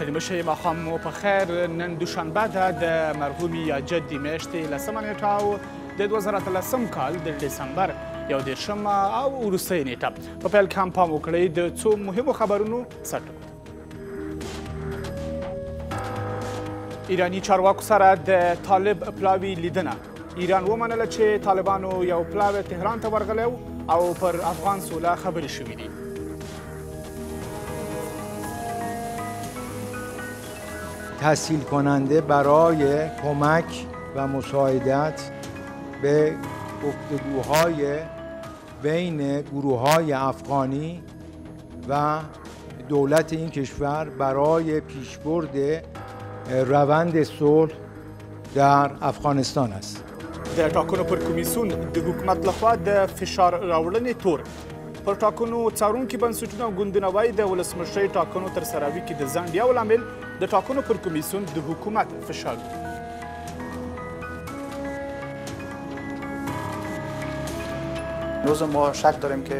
ستړي مشئ ماښام مو په خیر. نن دوشنبه ده د مرحوم یا جدي میاشتې 10مه نیټه او د 2013 کال د ډسمبر 11 او وروستۍ نیټه. په پیل کې هم پام وکړئ د څو مهمو خبرونو سرټکو. ایراني چارواکو سره د طالب پلاوي لیدنه. ایران ومنله چې طالبانو یو پلاوی تهران ته ورغلی او پر افغان سوله خبرې شوې دي. تسهیل کننده برای کمک و مساعدت به گفتگوهای بین گروه‌های افغانی و دولت این کشور برای پیشبرد روند صلح در افغانستان است. د ټاکنو پر کمیسیون د حکومت لخوا د فشار راوړنې تور پر ټاکنو څارونکي بنسټونه او ګوندونه وایي د ولسمشرۍ ټاکنو ترسروي کې د ځنډ یو لامل د ټاکنو پر کمیسیون د حکومت فشار دی. روز ما شک داریم که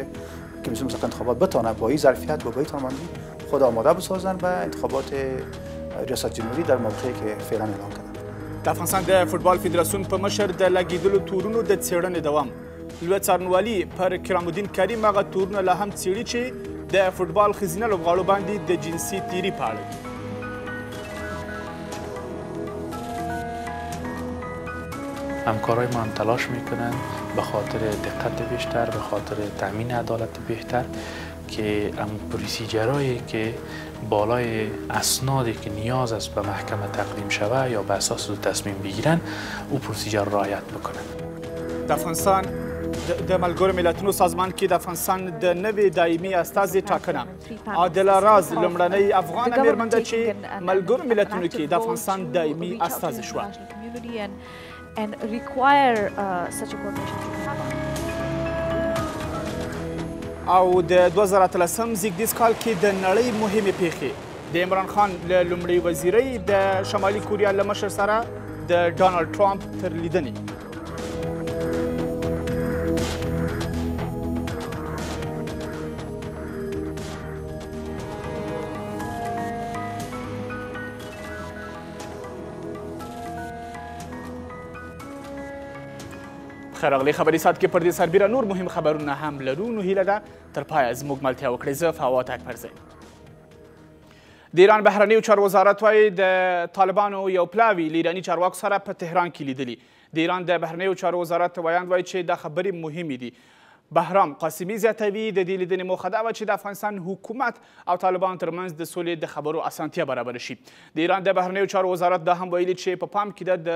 کمیسیون مسابقه انتخابات بتونه با این ظرفیت با این توانمندی خود آماده بسازن و انتخابات ریاست جمهوری در موقعی که فعلا اعلام کردن. د افغانستان د فوتبال فدراسیون په مشر د لګیدلو تورونو د څېړنې دوام. لوی څارنوالي پر کرام الدین کریم هغه تورونه لا هم څېړي چې د فوتبال ښځینه لوبغاړو باندې د جنسي تیري په اړه دي. همکارای ما هم تلاش میکنند به خاطر دقت بیشتر، به خاطر تامین عدالت بهتر که پروسیجرهایی که بالای اسنادی که نیاز است به محکمه تقدیم شود یا به اساس تصمیم بگیرن او پروسیجر رعایت بکنند. د افغانستان د ملګرو ملتونو سازمان کې د افغانستان د نوې دایمي استازي ټاکنه. عادله راز لومړنۍ افغانه مېرمن ده چې ملګرو ملتونو کې د افغانستان دایمي استازي شوه. And require such a coordination to happen. او د 2013 زیږدیز کال کې د نړۍ مهمې پیښې د عمران خان له لومړۍ وزیرۍ د شمالي کوریا له مشر سره د ډانلډ ټرامپ تر لیدنې. خیر راغلی خبري ساعت کې پر دې سربیره نور مهم خبرونه هم لرو. نو هیله ده تر پایه زموږ ملتیا وکړئ. زه فواد اکبرزی. د ایران بهرنیو چارو وزارت وایي د طالبانو یو پلاوي له ایراني چارواکو سره په تهران کې لیدلي. د ایران د بهرنیو چارو وزارت ویاند وایي چې دا خبرې مهمې دي. بهرام قاسمي زیاتوي د دې لیدنې موخه دا وه چې د افغانستان حکومت او طالبانو ترمنځ د سولې د خبرو اسانتیا برابره شي. د ایران د بهرنیو چارو وزارت دا هم ویلي چې په پام کې ده د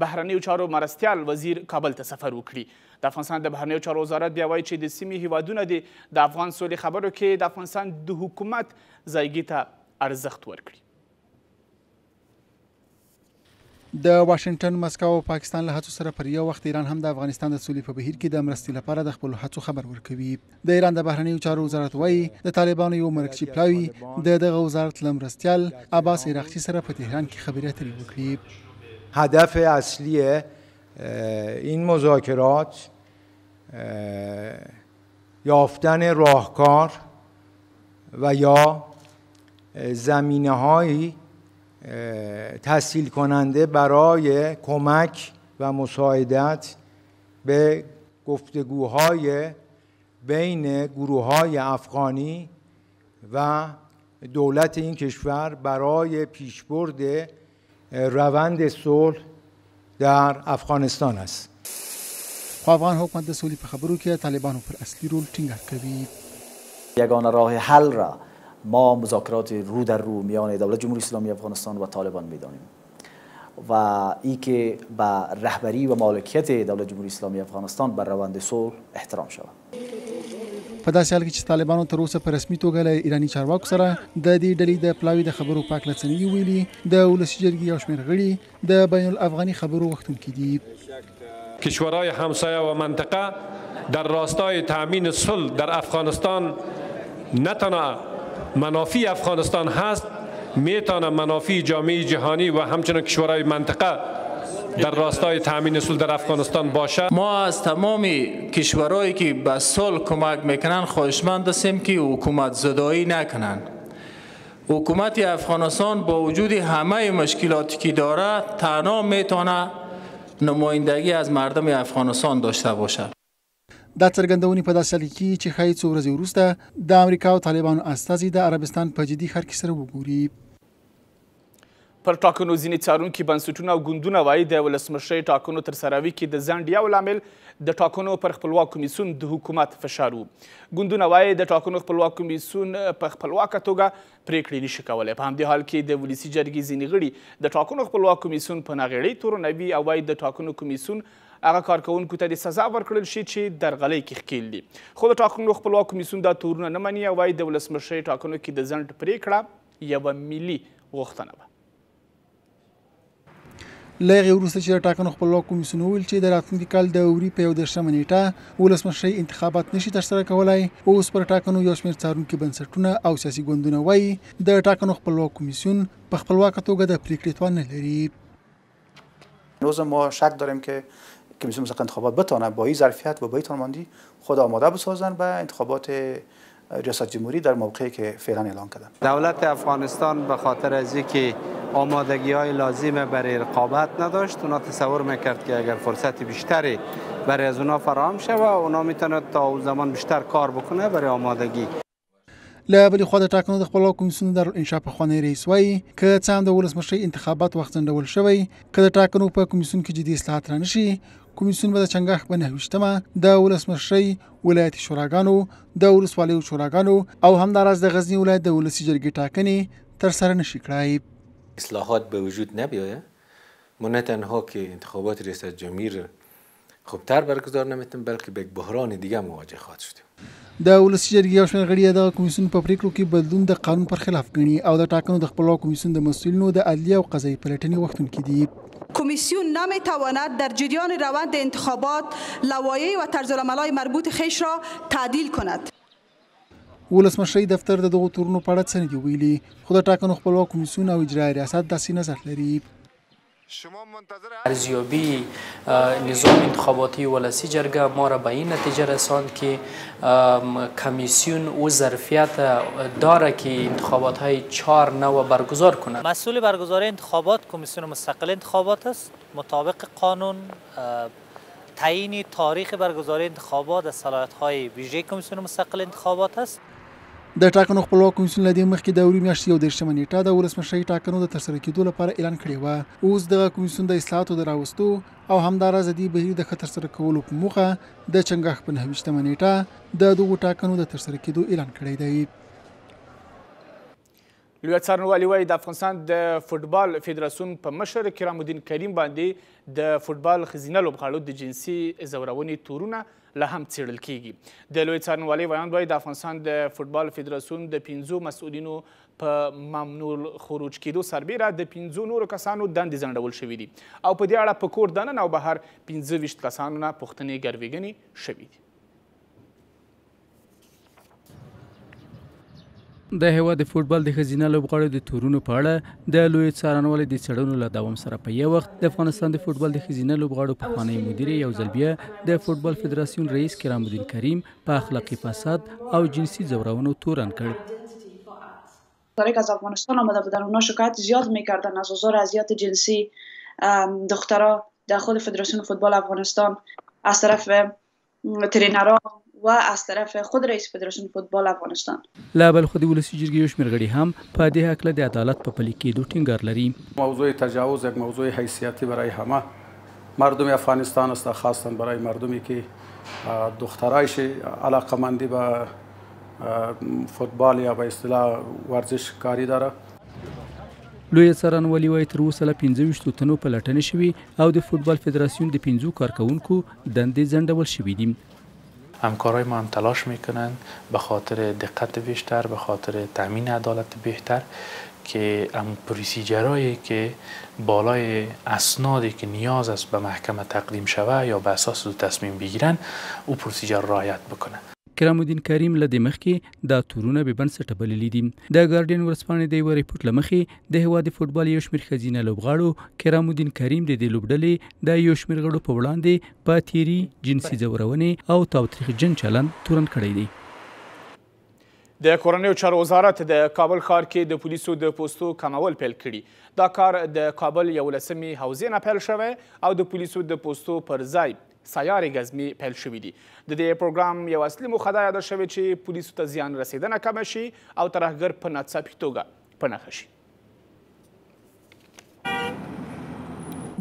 بهرنیو چارو مرستیال وزیر کابل ته سفر وکړي. د افغانستان د بهرنیو چارو وزارت بیا وایي چې د سیمې هیوادونه دي د افغان سولې خبرو کې د افغانستان د حکومت ځایګي ته ارزښت ورکړي. د واشنگټن، مسکو او پاکستان له هڅو سره پر یو وخت ایران هم د افغانستان د سولې په بهیر کې د مرستې لپاره د خپلو هڅو خبر ورکوي. د ایران د بهرنیو چارو وزارت وایي د طالبانو یو مرکزي پلاوي د دغه وزارت له مرستیال عباس عراقچي سره په تهران کې خبرې اترې وکړي. هدف اصلی این مذاکرات یافتن راهکار و یا زمینه‌هایی تسهیل کننده برای کمک و مساعدت به گفتگوهای بین گروه‌های افغانی و دولت این کشور برای پیشبرد روند صلح در افغانستان است. افغان حکومت د سولې په خبرو کې طالبانو پر اصلي رول ټینګار کوي. یگانه راه حل را ما مذاکرات رو در رو میان دولت جمهوری اسلامی افغانستان و طالبان میدانیم و ای که با رهبری و مالکیت دولت جمهوری اسلامی افغانستان بر روند صلح احترام شود. په داسې حال کې چې طالبانو تر اوسه په رسمي توګه له ایراني چارواکو سره د دې ډلې د پلاوي د خبرو پاک لڅنې ویلي، د ولسي جرګې یو شمېر غړي د بین الافغاني خبرو غوښتونکي دي. کشورهای همسایه و منطقه در راستای تأمین صلح در افغانستان نه تنها منافع افغانستان هست، میتونه منافع جامعه جهانی و همچنین کشورهای منطقه در راستای تامین صلح در افغانستان باشه. ما از تمام کشورهایی که به صلح کمک میکنن خواهشمند هستیم که حکومت زدایی نکنن حکومت افغانستان با وجود همه مشکلاتی که داره تنها میتونه نمایندگی از مردم افغانستان داشته باشه. دا څرګندونې په داسې حال کې چې ښایي څو ورځې وروسته د امریکا او طالبانو استازي د عربستان په جدي ښار کې سره وګوري. پر ټاکنو ځینې څارونکي بنسټونه او ګوندونه وایي د ولسمشرۍ ټاکنو ترسروي کې د ځنډ یو لامل د ټاکنو پر خپلواک کمیسیون د حکومت فشار و. ګوندونه وایي د ټاکنو خپلواک کمیسیون په خپلواکه توګه پریکړې نشي کولی. په همدې حال کې د ولسي جرګې ځینې غړي د ټاکنو خپلواک کمیسیون په ناغېړۍ تورنوي او وایي د ټاکنو کمیسیون هغه کارکوونکو ته د سزا ورکړل شي چې درغلۍ کې ښکېل دي. خو د ټاکنو خپلواک کمیسیون دا تورونه نه مني او وایي د ولسمشرۍ ټاکنو کې د ځنډ پریکړه یوه ملي غوښتنه وه. له هغې وروسته چې د ټاکنو خپلواک کمیسیون وویل چې د راتلونکي کال د اوري په 11 نیټه ولسمشرۍ انتخابات نشي ترسره کولی، اوس پر ټاکنو یو شمېر څارونکي بنسټونه او سیاسي ګوندونه وایي د ټاکنو خپلواک کمیسیون په خپلواکه توګه د پریکړې توان نه لري. روز ما شک داریم که کمیسیون مستقل انتخابات بتونه با این ظرفیت و با این توانمندی خود آماده بسازن به انتخابات ریاست جمهوری در موقعی که فعلا اعلان کردن. دولت افغانستان به خاطر از اینکه آمادگی‌های لازم برای رقابت نداشت، اونا تصور میکرد که اگر فرصت بیشتری برای از اونا فراهم شود اونا میتونه تا اون زمان بیشتر کار بکنه برای آمادگی. له بلې خوا د ټاکنو د خپلواک کمیسیون دارالانشا پخوانی رئیس وایي که څه هم د ولسمشرۍ انتخابات وخت ځنډول شوی، که د ټاکنو په کمیسیون کې جدي اصلاحات رانشي، کمیسیون به د چنګاښ په 29مه د ولسمشرۍ، ولایتي شوراګانو، د ولسوالیو شوراګانو او همداراز د غزني ولایت د ولسي جرګې ټاکنې ترسره نشي کړای. اصلاحات به وجود نبیاید، ما نه تنها که انتخابات ریاست جمهوری خوبتر برگزار نمیتونیم بلکه به یک بحران دیگه مواجه خواهد شدیم. د ولسي جرګې یو شمېر غړي د کمیسیون په پریکړو کې بدلون د قانون پر خلاف ګڼي او د ټاکنو د خپلواک کمیسیون د مسئولینو د عدلیه او قضایي پلټنې غوښتونکي دي. کمیسیون نمیتواند در جریان روند انتخابات لوایح و طرزالعمل‌های مربوط خیش را تعدیل کند. ولسمشرۍ دفتر د دغو تورونو په اړه څه نه دي ویلي، خو د ټاکنو خپلواک کمیسیون او اجرایي ریاست داسې نظر لري. ارزیابی نظام انتخاباتی ولسی جرگه ما را به این نتیجه رساند که کمیسیون او ظرفیت داره که انتخابات های 4 نو برگزار کند. مسئول برگزاری انتخابات کمیسیون مستقل انتخابات است. مطابق قانون تعیین تاریخ برگزاری انتخابات از صلاحیت های ویژه کمیسیون مستقل انتخابات است. د ټاکنو خپلواک کمیسیون له دې مخکې د اوري میاشتې 11 نیټه د ولسمشرۍ ټاکنو د ترسره کېدو لپاره اعلان کړی و. اوس دغه کمیسیون د اصلاحاتو د راوستو او همداراز د دې بهیر د ښه ترسره کولو په موخه د چنګاښ په 29مه نیټه د دغو ټاکنو د ترسره کېدو اعلان کړی دی. لوی څارنوالي وایي د افغانستان د فوټبال فدراسیون په مشر کرام الدین کریم باندې د فوټبال ښځینه لوبغاړو د جنسي ځورونې تورونه لا هم څېړل کیږي. د لوی څارنوالۍ ویاند وایي د افغانستان د فوټبال فدراسیون د 5 مسؤلینو په ممنوع خروج کېدو سربیره د 5 نورو کسانو دندې ځنډول شوي دي او په دې اړه په کور دننه او بهر 25 کسانو نه پوښتنې ګروېږنې شوي دي. د هیواد فوټبال د ښځینه لوبغاړو د تورونو په اړه د لوی څارنوالۍ د څېړنو له دوام سره په یو وخت د افغانستان د فوټبال د ښځینه لوبغاړو پخوانی مدیر یو ځل بیا د فوټبال فدراسیون رئیس کرام الدین کریم په اخلاقی فساد او جنسی ځورونو تورن کړ. از افغانستان آمده بودن اونا شکایت زیاد میکردن از آزار اذیت جنسی دخترها در خود فدراسیون فوتبال افغانستان از طرف ترینرها و از طرف خود رئیس فدراسیون فوتبال افغانستان. لا بل خود ولسی جرګې یو شمېر غړي هم په دې هکله د عدالت په پلي کېدو ټینګار لري. موضوع تجاوز یک موضوع حیثیتی برای همه مردم افغانستان است، خاصتا برای مردمی که دخترایش علاقمندی به فوتبال یا به اصطلاح ورزش کاری داره. لوی څارنوالي وایي تر اوسه له 25 تنو پلټنې شوي او د فوتبال فدراسیون د 5 کارکوونکو دندې ځنډول شوي دي. همکارای ما هم تلاش میکنند به خاطر دقت بیشتر، به خاطر تامین عدالت بهتر که هم پروسیجرهایی که بالای اسنادی که نیاز است به محکمه تقدیم شود یا به اساس تصمیم بگیرن او پروسیجر رعایت بکنه. کرام الدین کریم له دې مخکې دا تورونه بې بنسټه بللي دي. د ګارډین ورځپاڼې د یوه ریپورټ له مخې د هیواد فوټبال یو شمېر ښځینه لوبغاړو کرام الدین کریم د دې لوبډلې د یو شمېر غړو په وړاندې په تیري، جنسي ځورونې او تاوتریخجن چلند تورن کړی دی. د کورنیو چارو وزارت د کابل ښار کې د پولیسو د پوستو کمول پیل کړي. دا کار د کابل 11مې حوزې نه پیل شوی او د پولیسو د پوستو پر ځای سیارې ګزمې پیل شوي دي. د دې پروګرام یو اصلي موخه دا یاده شوې چې پولیسو ته زیان رسېدنه کمه شي او ترهګر په ناڅاپي توګه په نښه شي.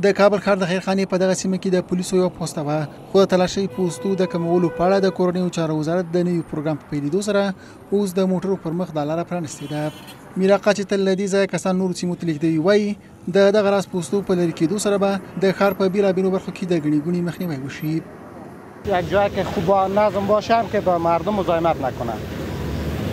د کابل ښار د خیرخانې په دغه سیمه کې د پولیسو یو پوسته وه، خو د تلاشۍ پوستو د کمولو په اړه د کورنیو چارو وزارت د نوي پروګرام په پیلېدو سره اوس د موټرو پر مخ دا لاره پرانستې ده. میراقا چې تل له دې ځایه کسان نورو سیمو ته لیږدوي وایي د دغه راز پوستو په لرې کېدو سره به د ښار په بېلابېلو برخو کې د ګڼې ګوڼې مخنیوی وشي. یک جایی که خوب نظم باشه هم که به مردم مزاحمت نکنه.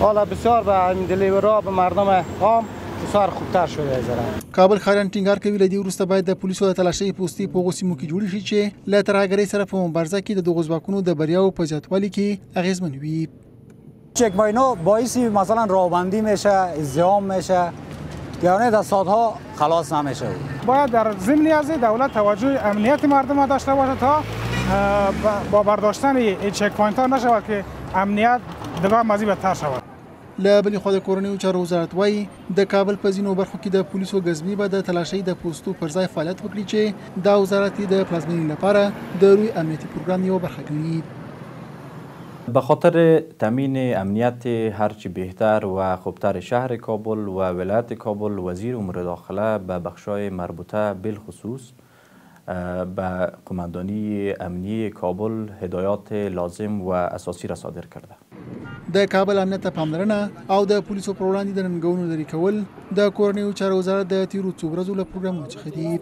حالا بسیار به همین دلیورا به مردم عام بسیار خوبتر شده ذره. کابل ښاریان ټینګار کوي له دې وروسته باید د پولیسو د تلاشۍ پوستې په هغو سیمو کې جوړې شي چې له ترهګرۍ سره په مبارزه کې د دغو ځواکونو د بریاو په زیاتوالي کې اغیزمن وي. چک پوینت‌ها باعث مثلا راهبندی میشه، ازدحام میشه، یعنی در ساعت‌ها خلاص نمیشه. باید در ضمن از دولت توجه امنیت مردم را داشته باشه تا با برداشتن این چک پوینت‌ها نشود که امنیت دیگر مزید بدتر شود. له بلې خوا د کورنیو چارو وزارت وایي د کابل په ځینو برخو کې د پولیسو ګزمې به د تلاشۍ د پوستو پر ځای فعالیت وکړي چې دا وزارت د پلازمینې لپاره د روی امنیتي پروګرام یوه برخه ګڼي. به خاطر تامین امنیت هرچی بهتر و خوبتر شهر کابل و ولایت کابل، وزیر امور داخله به بخشای مربوطه بالخصوص به قماندانی امنی کابل هدایات لازم و اساسی را صادر کرده. د کابل امنیت ته پاملرنه او د پولیسو پر وړاندې د ننګونو لرې کول د کورنیو چارو وزارت د تیرو څو ورځو له پروګرامونو څخه دي.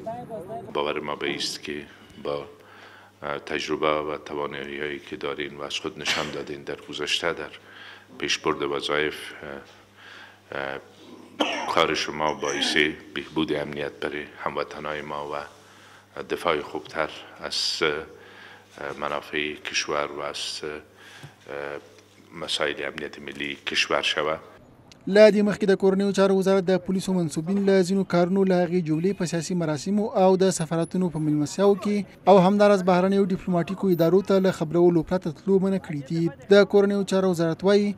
باور ما به است که با تجربه و توانایی‌هایی که دارین و از خود نشان دادین در گذشته در پیشبرد وظایف، کار شما باعث بهبود امنیت برای هموطنان ما و دفاع خوبتر از منافع کشور و از مسائل امنیت ملی کشور شوه. له دې مخکې د کورنیو چارو وزارت د پولیسو منصوبین له ځینو کارونو له هغې جملې په سیاسي مراسمو او د سفارتونو په مېلمستیاوو کې او همداراز بهرنیو ډیپلوماټیکو ادارو ته له خبرولو پرته تلو منع کړي دي. د کورنیو چارو وزارت وایي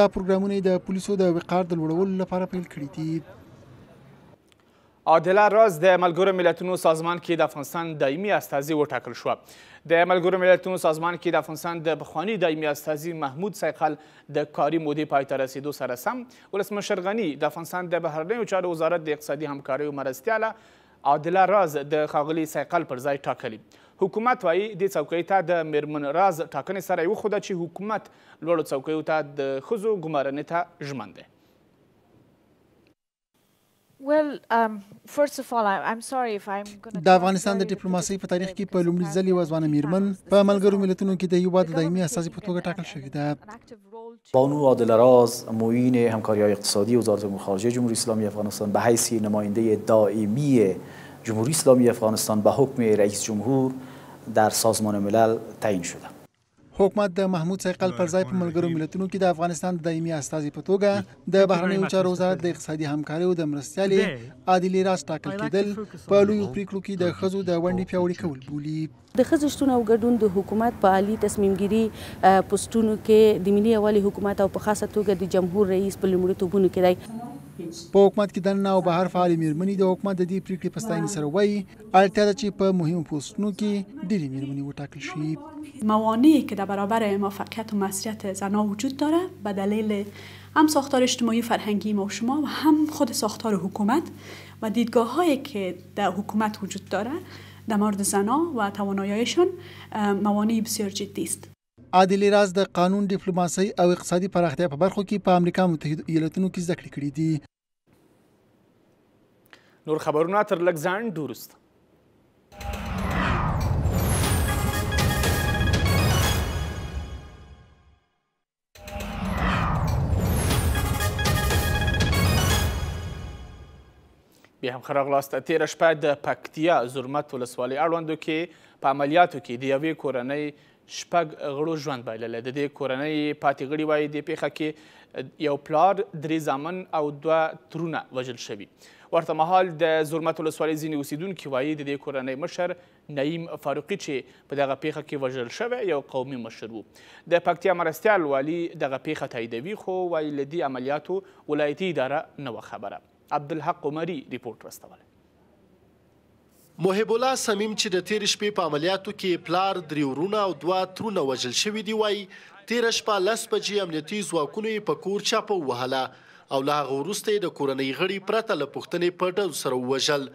دا پروګرامونه د پولیسو د وقار د لوړولو لپاره پیل کړي دي. عادله راز د ملګرو ملتونو سازمان کې د افغانستان دایمي استازي وټاکل شوه. د ملګرو ملتونو سازمان کې د افغانستان د پخواني دایمي استازي محمود سیقل د کاري مودې پای ته رسېدو سره سم ولسمشر غني د افغانستان د بهرنیو چارو وزارت د اقتصادي همکاریو مرستیاله عادله راز د ښاغلي سیقل پر ځای ټاکلي. حکومت وایي دې څوکۍ ته د میرمن راز ټاکنې سره یې وښوده چې حکومت لوړو څوکیو ته د ښځو ګمارنې ته ژمن دی. د افغانستان د ډیپلوماسۍ په تاریخ کې په لومړي ځل یوه ځوانه میرمن په ملګرو ملتونو کې د هیواد د دایمي استازي په توګه ټاکل شوې ده. بانو عادله راز معین همکاری‌های اقتصادی وزارت امور خارجه جمهوری اسلامی افغانستان به حیث نماینده دائمی جمهوری اسلامی افغانستان به حکم رئیس جمهور در سازمان ملل تعیین شده. حکومت د محمود سیقل پر ځای په ملګرو ملتونو کې د افغانستان د دایمي استازي په توګه د بهرنیو چارو وزارت د اقتصادي همکاریو د مرستیالې عادلې راز ټاکل کېدل په لویو پریکړو کې د ښځو د ونډې پیاوړي کول بولي. د ښځو شتون او ګډون د حکومت په عالي تصمیمګیري پوسټونو کې د ملي یووالي حکومت او په خاصه توګه د جمهور رئیس په لومړیتوبونو کې دی. په حکومت کې دننه او بهر فعالې میرمنې د حکومت د دې پریکړې په ستاینې سره وایي اړتیا ده چې په مهمو پوسټونو کې ډېرې میرمنې وټاکل شي. موانعی که در برابر موفقیت و مسئولیت زنان وجود داره به دلیل هم ساختار اجتماعی فرهنگی ما و شما و هم خود ساختار حکومت و دیدگاه هایی که در حکومت وجود داره در مورد زنان و تواناییشان موانع بسیار جدی است. عادلې راز د قانون، ډیپلوماسۍ او اقتصادي پراختیا په برخو کې په امریکا متحده ایالتونو کې زده کړې کړې دي. نور خبرونه تر لږ ځنډ وروسته. بیا هم ښه راغلاست. تېره شپه د پکتیا زرمت ولسوالۍ اړوندو کې په عملیاتو کې د یوې کورنۍ 6 غړو ژوند بایللی. د دې کورنۍ پاتې غړي وایي دې پیښه کې یو پلار، 3 زامن او 2 ترونه وژل شوي. ورته مهال د زرمت ولسوالۍ ځینې اوسیدونکي وایي د دې کورنۍ مشر نعیم فاروقي چې په دغه پیښه کې وژل شوی یو قومي مشر و. د پکتیا مرستیال والي دغه پیښه تاییدوي خو وایي له دې عملیاتو ولایتي اداره نه وه خبره. عبدالحق عمري ریپورټ واستولی. محب الله صمیم چې د تېرې شپې په عملیاتو کې پلار، 3 ورونه او 2 ترونه وژل شوي دي وایي تېره شپه 10 بجې امنیتي ځواکونو یې په کور چاپه ووهله او له هغه وروسته یې د کورنۍ غړي پرته له پوښتنې په ډزو سره ووژل.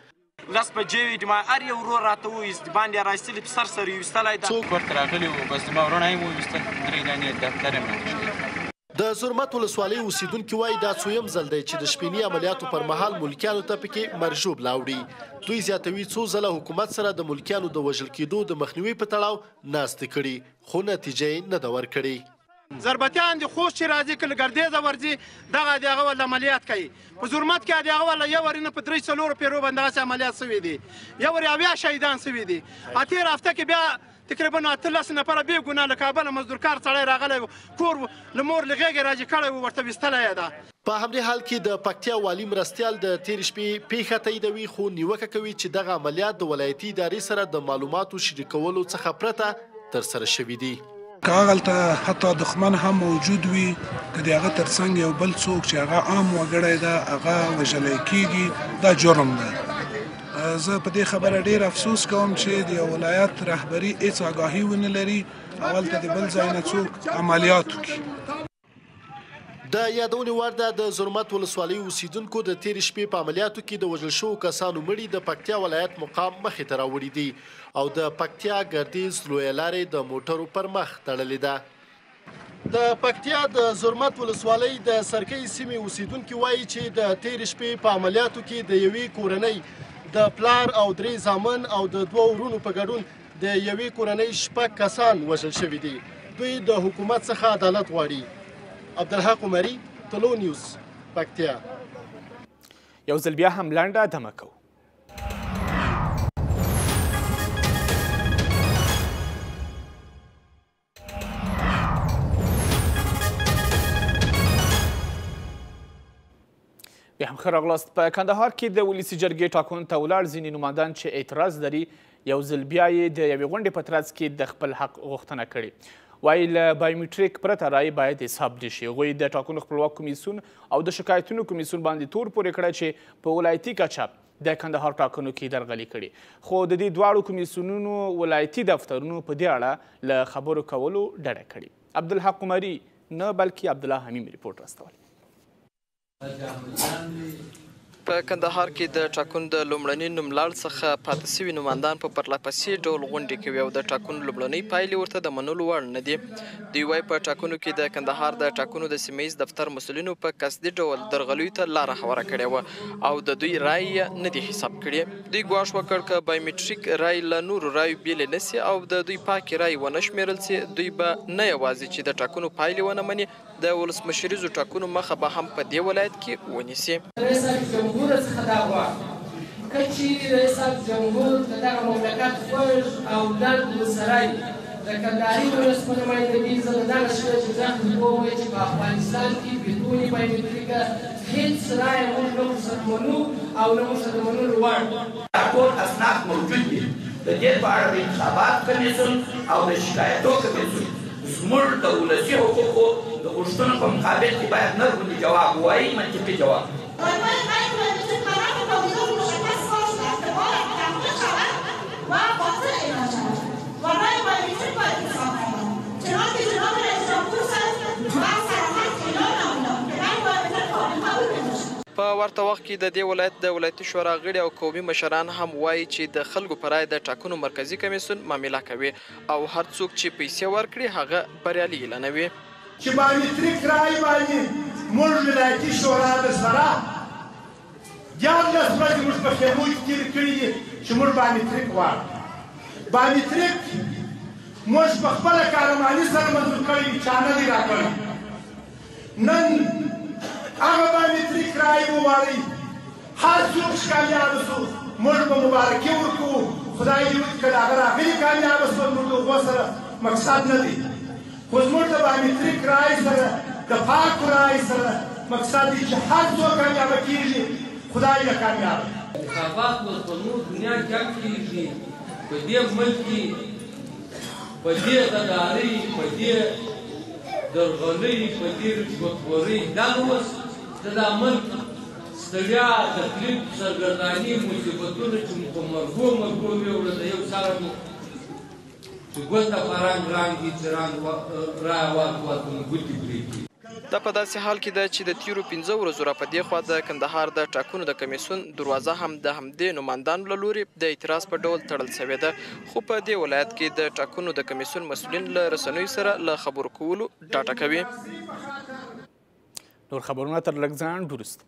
10 بجې وې زما هر یو ورور راته وویست باندې یې راایستلي په سر سر یې ویستلی ده. څوک ورته راغلي وو بس زما ورونه یې وویستل 3 دانې دفتر یې راته شوی. د زرمت ولسوالۍ اوسیدونکي وایي دا څویم ځل دی چې د شپېني عملیاتو پر مهال ملکیانو ته پکې مرژوب لاوړي. دوی زیاتوي څو ځله حکومت سره د ملکیانو د وژل کېدو د مخنیوي په تړاو ناستې کړي خو نتیجه یې نه ده ورکړې. ضربتیان د خوست چې راځي کله ګردیزه ورځي دغه د هغه ول عملیات کوي. په زرمت کې د هغه ول یو ورې نه په 3-4 پیرو باندې دغسې عملیات سوي دي. یو ورې 80 شهیدان سوي دي. تېره هفته کې بیا تقریبا 18 نفره بې ګناه له کابله مزدورکار سړی راغلی کور له مور له غېږې راجع کړی و ورته ویستلی یې ده. په همدې حال کې د پکتیا والي مرستیال د تېرې شپې پیښه تاییدوي خو نیوکه کوي چې دغه عملیات د ولایتي ادارې سره د معلوماتو شریکولو څخه پرته ترسره شوي دي. که هغلته حتی دښمن هم موجود وي که د هغه ترڅنګ یو بل څوک چې هغه عام وګړی ده هغه وژلی کېږي دا جرم ده. زه په دې خبره ډېر افسوس کوم چې د یو ولایت رهبري هېڅ آګاهي ونه لري او هلته د بل ځای نه څوک عملیات وکړي. د یادونې وړ ده د زرمت ولسوالۍ اوسیدونکو د تېرې شپې په عملیاتو کې د وژل شوو کسانو مړي د پکتیا ولایت مقام مخې ته راوړي دي او د پکتیا ګردیز لویه لارې د موټرو پر مخ تړلې ده. د پکتیا د زرمت ولسوالۍ د سرکۍ سیمې اوسیدونکي وایي چې د تېرې شپې په عملیاتو کې د یوې کورنۍ د پلار او 3 زامن او د 2 ورونو په ګډون د یوې کورنۍ 6 کسان وژل شوي دي. دوی د حکومت څخه عدالت غواړي. عبدالحق عمري، طلوع نیوز، پکتیا. یو ځل بیا هم لنډه دمه کوو. بیا هم ښه راغلاست. په کندهار کې د ولسي جرګې ټاکنو ته ولاړ ځینې نمایندان چې اعتراض لري یو ځل بیا یې د یوې غونډې په ترڅ کې د خپل حق غوښتنه کړې. وایي له بایومټریک پرته رایې باید حساب نه شي. هغوی د ټاکنو خپلواک کمیسیون او د شکایتونو کمیسیون باندې تور پورې کړی چې په ولایتي کچه د کندهار ټاکنو کې درغلي کړي خو د دې دواړو کمیسیونونو ولایتي دفترونو په دې اړه له خبرو کولو ډډه کړې. عبدالحق عمري نه بلکې عبدالله حمیم ریپورټ راستولی. په کندهار کې د ټاکنو د لومړني نوملړ څخه پاتې شوي نمایندان په پرلهپسې ډول غونډې کوي او د ټاکنو لومړنۍ پایلې ورته د منلو وړ نه دي. دوی وایي په ټاکنو کې د کندهار د ټاکنو د سیمه ییز دفتر مسؤلینو په قصدي ډول درغلیو ته لاره هواره کړې وه او د دوی رایې یې نه دي حساب کړې. دوی ګواښ وکړ که بایومټریک رایې له نورو رایو بېلې نه سي او د دوی پاکې رایې ونه شمېرل سي دوی به نه یوازې چې د ټاکنو پایلې ونه مني د ولسمشریزو ټاکنو مخه به هم په دې ولایت کې ونیسي. جمهور څخه دا غواړم که چیرې رئیس جمهور د دغه مملکت خوږ او لنډ وسری د کندهاري ولس په نمایندګي زه د دغه شپې چې زه ووایم چې په افغانستان کې بدون بایومټریکه هېڅ رایه موږ نه ورسره منو او نه ورسره د منلو وړ. ټول اسناد موجود دي. د دې په اړه د انتخابات کمیسیون او د شکایتو کمیسیون زموږ د ولسي حقوقو د غوښتنو په مقابل کې باید نرغوندي جواب ووایي، منطقي جواب. په ورته وخت کې د دې ولایت د ولایتي شورا غړي او قومي مشران هم وایي چې د خلکو پر رایې د ټاکنو مرکزي کمیسیون معامله کوي او هر څوک چې پیسې ورکړي هغه بریالي اعلانوي. چې بایومټریک رایې باندې موږ ولایتي شورا درسره 14 ورځې موږ په خیمو کې تېرې کړي دي چې موږ بایومټریک غواړو. بایومټریک موږ په خپله کارماني سره منظور کړی دي، چا نه دي راکړی. نن هغه بایومټریک رایې وغواړئ، هر څوک چې کامیابه شو موږ به مبارکي ورکوو. خدای دې وکړي که د هغه راغلي کامیابه شول موږ د هغو سره مقصد نه دی، خو زموږ د بایومټریک رایې سره د پاکو رایې سره مقصد دی چې هر څوک کامیابه کېږي خدای یې کامیاب انتخابات اوس په نور دنیا کې هم کېږي په دې ملک کې په دې غدارۍ په دې درغلۍ په دې رشوتخورۍ دا اوس د دا ملک ستړیا تکلیف سرګرداني مصیبتونه چې په مرګو ویوړه د یو سره مو چې ګوته په رنګ رنګ دي چې رنګ راواخلو ګوتې پرېږدي. دا په داسې حال کې ده چې د تیرو 15 ورځو را په دې خوا د کندهار د ټاکنو د کمیسیون دروازه هم د همدې نمایندانو له لوري د اعتراض په ډول تړل شوې ده، خو په دې ولایت کې د ټاکنو د کمیسیون مسؤلین له رسنیو سره له خبرو کولو ډاډه کوي. نور خبرونه تر لږ ځنډ وروسته.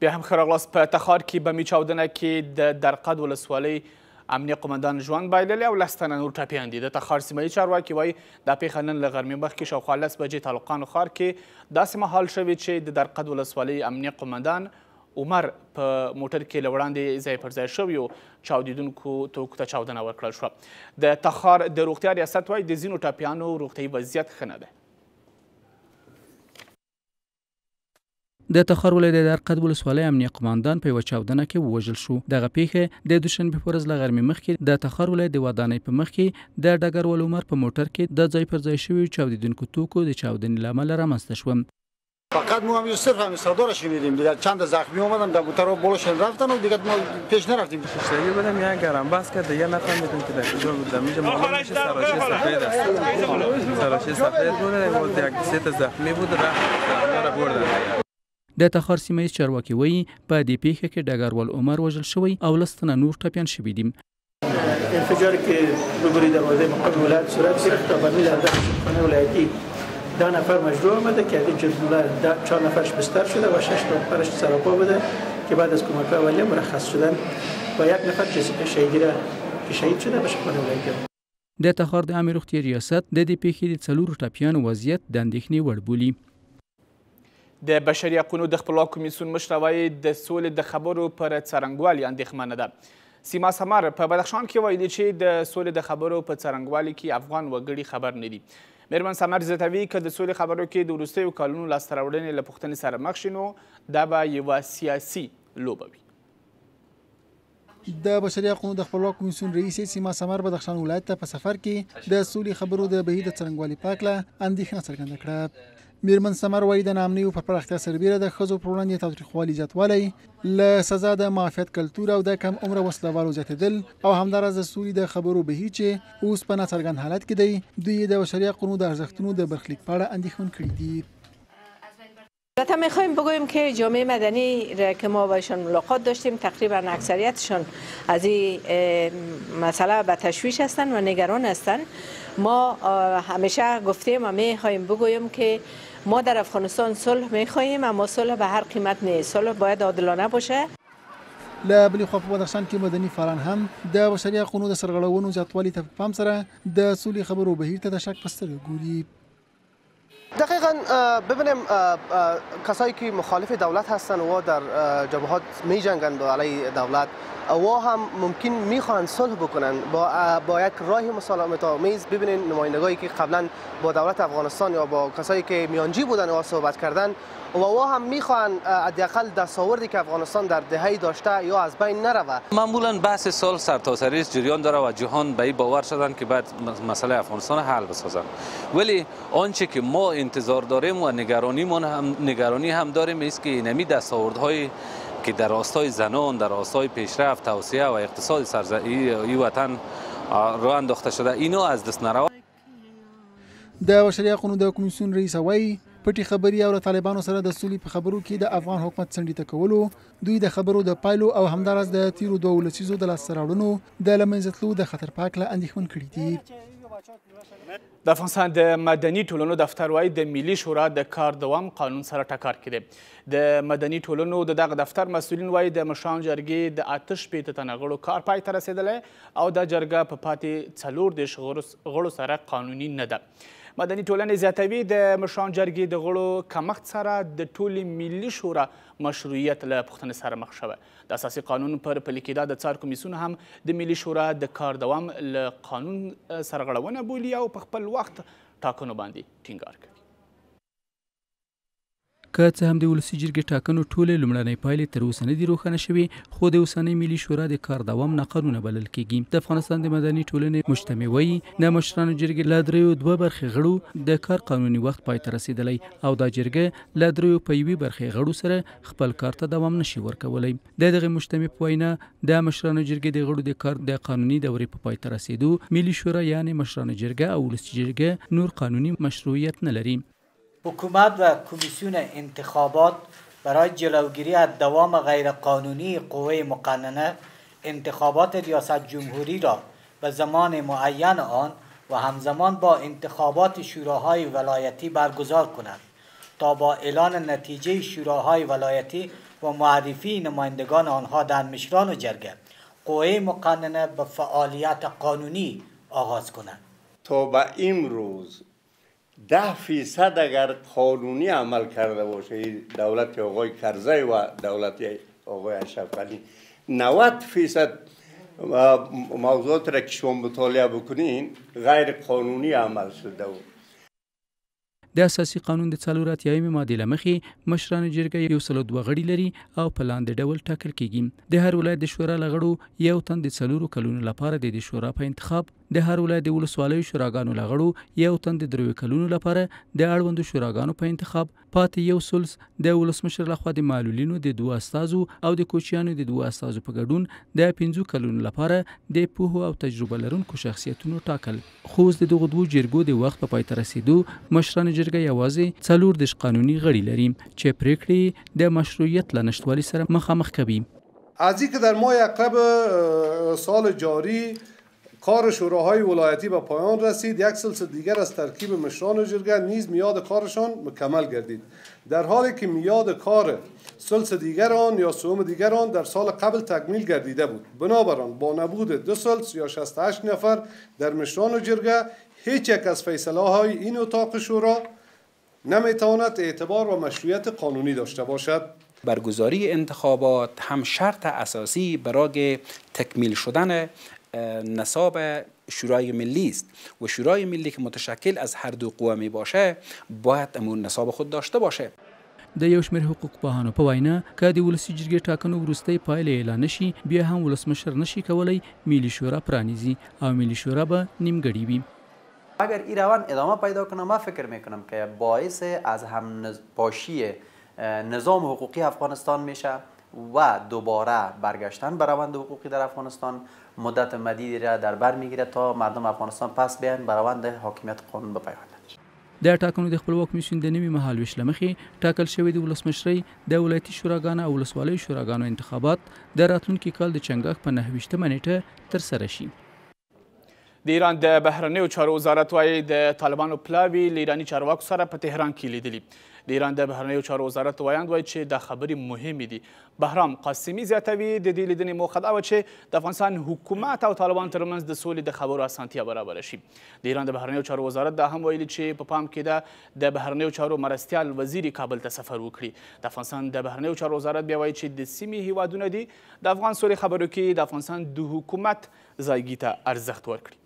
بیا هم ښه راغلاست. په تخار کې بمي چاودنه کې د درقد ولسوالۍ امنیه قمندان ژوند بایللی او 10 تنه نور ټپیان دي. د تخار سیمه یي چارواکي وایي دا پیښه نن له غرمې مخکې شاوخوا 10 بجې تعلقانو ښار کې داسې مهال شوې چې د درقد ولسوالۍ امنیه قمندان عمر په موټر کې له وړاندې ځای پر ځای شویو چاودېدونکو توکو ته چاودنه ورکړل شوه. د تخار د روغتیا ریاست وایي د ځینو ټپیانو روغتیایي وضعیت ښه نه دی. د تخار ولایت د درقد ولسوالۍ امنیه قماندان په یوه چاودنه کې ووژل شو. دغه پیښه د دوشنبې په ورځ له غرمې مخکې د تخار ولایت د ودانۍ په مخ کې د ډګروال عمر په موټر کې د ځای پر ځای شویو چاودېدونکو توکو د چاودنې له امله رامنځته شوه. فقط ما هم صرف همین صدا شنیدیم دیگه. چند زخمی اومدن در موتور بالاشون رفتن و دیگه ما پیش نرفتیم. مشتری بودم یه گرم بس کرد دیگه نفهمیدم که در کجا بودم. اینجا معلوم میشه سراشه سفید است. سراشه سفید بود و یک سه تا زخمی بود رفت را بردن. د تخار سیمه ییز چارواکي وایي په دې پیښه کې ډګروال عمر وژل شوی او 10 تنه نور ټپیان شوي دي. انفجاری که روبروی دروازه مقام ولایت صورت گرفت و بر میل هدف خانه ولایتی 10 نفر مجروح آمده که از این جمله 4 نفرش بستر شده و 6 نفرش سراپا بوده که بعد از کمک اولیه مرخص شدن و 1 نفر شهیدی را که شهید شده به خانه ولایتی. د تخار د عامه روغتیا ریاست د دې پیښې د 4 ټپیانو وضعیت د اندېښنې وړ بولي. د بشري حقونو د خپلواک کمیسیون مشره وایي د سولې د خبرو پر څرنګوالي اندېښمنه ده. سیما سمر په بدخشان کې ویلي چې د سولې د خبرو په څرنګوالي کې افغان وګړي خبر نه دي. میرمن سمر زیاتوي که د سولې خبرو کې د وروستیو کلونو لاسته راوړنې له پوښتنې سره مخ شي نو دا به یوه سیاسي لوبه وي. د بشري حقونو د خپلواک کمیسیون رئیس سیما سمر بدخشان ولایت ته په سفر کې د سولې خبرو د بهیر د څرنګوالي په هکله اندېښنه څرګنده کړه. میرمن سمر وایي د ناامنیو پر پراختیا سربیره د ښځو پر وړاندې تاوتریخوالي زیاتوالی، له سزا د معافیت کلتور او د کم عمره وسلوالو زیاتېدل او همداراز د سولې د خبرو بهیر چې اوس په ناڅرګند حالت کې دی دوی د بشري حقونو د ارزښتونو د برخلیک په اړه اندېښمن کړي دي. البته میخوایم بگوییم که جامعه مدنی را که ما باشون ملاقات داشتیم تقریبا اکثریتشون از این مسئله به تشویش هستند و نگران هستند. ما همیشه گفتیم و میخوایم بگوییم که ما در افغانستان صلح میخواهیم اما صلح به هر قیمت نیست. صلح باید عادلانه باشه. له بلې خوا په بدخشان کې مدني فعالان هم د بشري حقونو د سرغړونو زیاتوالي ته په پام سره د سولې خبرو بهیر ته د شک په سترګه ګوري. دقیقا ببینیم کسایی که مخالف دولت هستند و در جبهات می جنگند علیه دولت و هم ممکن میخواهند صلح بکنن با یک راه مسالمت آمیز. ببینید نمایندگانی که قبلا با دولت افغانستان یا با کسایی که میانجی بودن و صحبت کردن و هم میخواهند حداقل دستاوردی که افغانستان در دهه داشته یا از بین نروه. معمولا بحث صلح سرتاسری جریان داره و جهان به این باور شدن که بعد مسئله افغانستان حل بسازن. ولی آنچه که ما انتظار داریم و نگرانی هم داریم است که اینمی دستاوردهای که در راستای زنان، در راستای پیشرفت، توسعه و اقتصاد سرزمین وطن راه انداخته شده اینا از دست نرود. د بشري حقونو د کمیسیون رئیس وایي پټي خبري او طالبانو سره د سولې په خبرو کې د افغان حکومت څنډې ته کولو دوی د خبرو د پایلو او همداراز د تیرو 2 لسیزو د لاسته راوړنو د له منځه تلو د خطر په هکله اندېښمن کړي دي. د افغانستان د مدني ټولنو دفتر وایي د ملي شورا د کار دوام قانون سره ټکر کې دی. د مدني ټولنو د دغه دفتر مسؤلین وایي د مشرانو جرګې د 88 تنه غړو کار پای ته رسېدلی او دا جرګه په پاتې 40 غړو سره قانوني نه ده. مدني ټولنې زیاتوي د مشران جرګې د غړو کمښت سره د ټولې ملي شورا مشروعیت له پوښتنې سره مخ شوی. د اساسي قانون پر پلي کېدا د څار کمیسیون هم د ملي شورا د کار دوام له قانون سرغړونه بولي او په خپل وخت ټاکنو باندې ټینګار کوي. که څه هم د ولسي جرګې ټاکنو ټولې لومړنۍ پایلې تر اوسه نه دي روښانه شوې، خو د اوسنۍ ملي شورا د کار دوام ناقانونه بلل کېږي. د افغانستان د مدني ټولنې مجتمع وایي د مشرانو جرګې له دریو دوه برخې غړو د کار قانوني وخت پای ته رسېدلی او دا جرګه له دریو په یوې برخې غړو سره خپل کار ته دوام نشي ورکولی. د دغې مجتمع په وینا د مشرانو جرګې د غړو د کار د قانوني دورې په پای ته رسېدو ملي شورا یعنې مشرانو جرګه او ولسي جرګه نور قانوني مشروعیت نه لري. حکومت و کمیسیون انتخابات برای جلوگیری از دوام غیرقانونی قوه مقننه انتخابات ریاست جمهوری را به زمان معین آن و همزمان با انتخابات شوراهای ولایتی برگزار کنند تا با اعلان نتیجه شوراهای ولایتی و معرفی نمایندگان آنها در مشران و جرگه قوه مقننه به فعالیت قانونی آغاز کنند. تا به امروز 10% اگر قانونی عمل کرده باشه دولت آقای کرزی و دولت آقای اشرف غنی 90% موضوعات را که شما مطالعه بکنین غیر قانونی عمل شده و د اساسي قانون د 480 مادې له مخې مشرانو جرګه 102 غړي لري او په لاندې ډول ټاکل کیږي. د هر ولایت د شورا له غړو یو تن د 4 کلونو لپاره د شورا په انتخاب، د هر ولایت د ولسوالیو شوراګانو له غړو یو تن د 3 کلونو لپاره د اړوندو شوراګانو په انتخاب، پاتې یو ثلث د ولسمشر لخوا د معلولینو د 2 استازو او د کوچیانو د 2 استازو په ګډون د 15 کلونو لپاره د پوهو او تجربه لرونکو شخصیتونو ټاکل. خو اوس د دغو 2 جرګو د وخت په پای ته رسېدو مشرانو جرګه یوازې 40 قانوني غړي لري چې پریکړې د مشروعیت له نشتوالي سره مخامخ کوي. از اینکه در ماه اقرب سال جاری کار شوراهای ولایتی به پایان رسید، یک سلسله دیگر از ترکیب مشران جرگه نیز میاد کارشان مکمل گردید، در حالی که میاد کار سلسله دیگر آن یا سوم دیگر آن در سال قبل تکمیل گردیده بود. بنابراین با نبود 2 سلس یا 68 نفر در مشران جرگه هیچ یک از فیصله های این اتاق شورا نمیتواند اعتبار و مشروعیت قانونی داشته باشد. برگزاری انتخابات هم شرط اساسی برای تکمیل شدن نصاب شورای ملی است و شورای ملی که متشکل از هر دو قوه می باشه باید امون نصاب خود داشته باشه. د یو شمېر حقوق پوهانو په وینا که د ولسي جرګې ټاکنو وروستۍ پایلې اعلان نشي بیا هم ولسمشر نشي کولی ملي شورا پرانیزي او ملي شورا به نیمګړې وي. اگر این روند ادامه پیدا کنه من فکر میکنم که باعث از هم پاشی نظام حقوقی افغانستان میشه و دوباره برگشتن به روند حقوقی در افغانستان مدت مدیدی را در بر میگیره تا مردم افغانستان پس بیان به روند حاکمیت قانون بپیوندند. د ټاکنو د خپلواک کمیسیون د نوي مهالویش له مخې ټاکل شوی د ولسمشرۍ د ولایتي شوراګانو او ولسوالیو شوراګانو انتخابات د راتلونکي کال د چنګاښ په 29مه نیټه ترسره شي. د ایران د بهرنیو چارو وزارت وایي د طالبانو پلاوي له ایراني چارواکو سره په تهران کې لیدلي. د ایران د بهرنیو چارو وزارت وایاند وایي چې دا خبرې مهمې دي. بهرام قاسمي زیاتوي د دې لیدنې موخه دا وه چې د افغانستان حکومت او طالبان ترمنځ د سولې د خبرو اسانتیا برابره شي. د ایران د بهرنیو چارو وزارت دا هم ویلي چې په پام کې ده د بهرنیو چارو مرستیال وزیر کابل ته سفر وکړي. د افغانستان د بهرنیو چارو وزارت بیا وایي چې د سیمې هیوادونه دي د افغان سولې خبرو کې د افغانستان د حکومت ځایګي ته ارزښت ورکړي.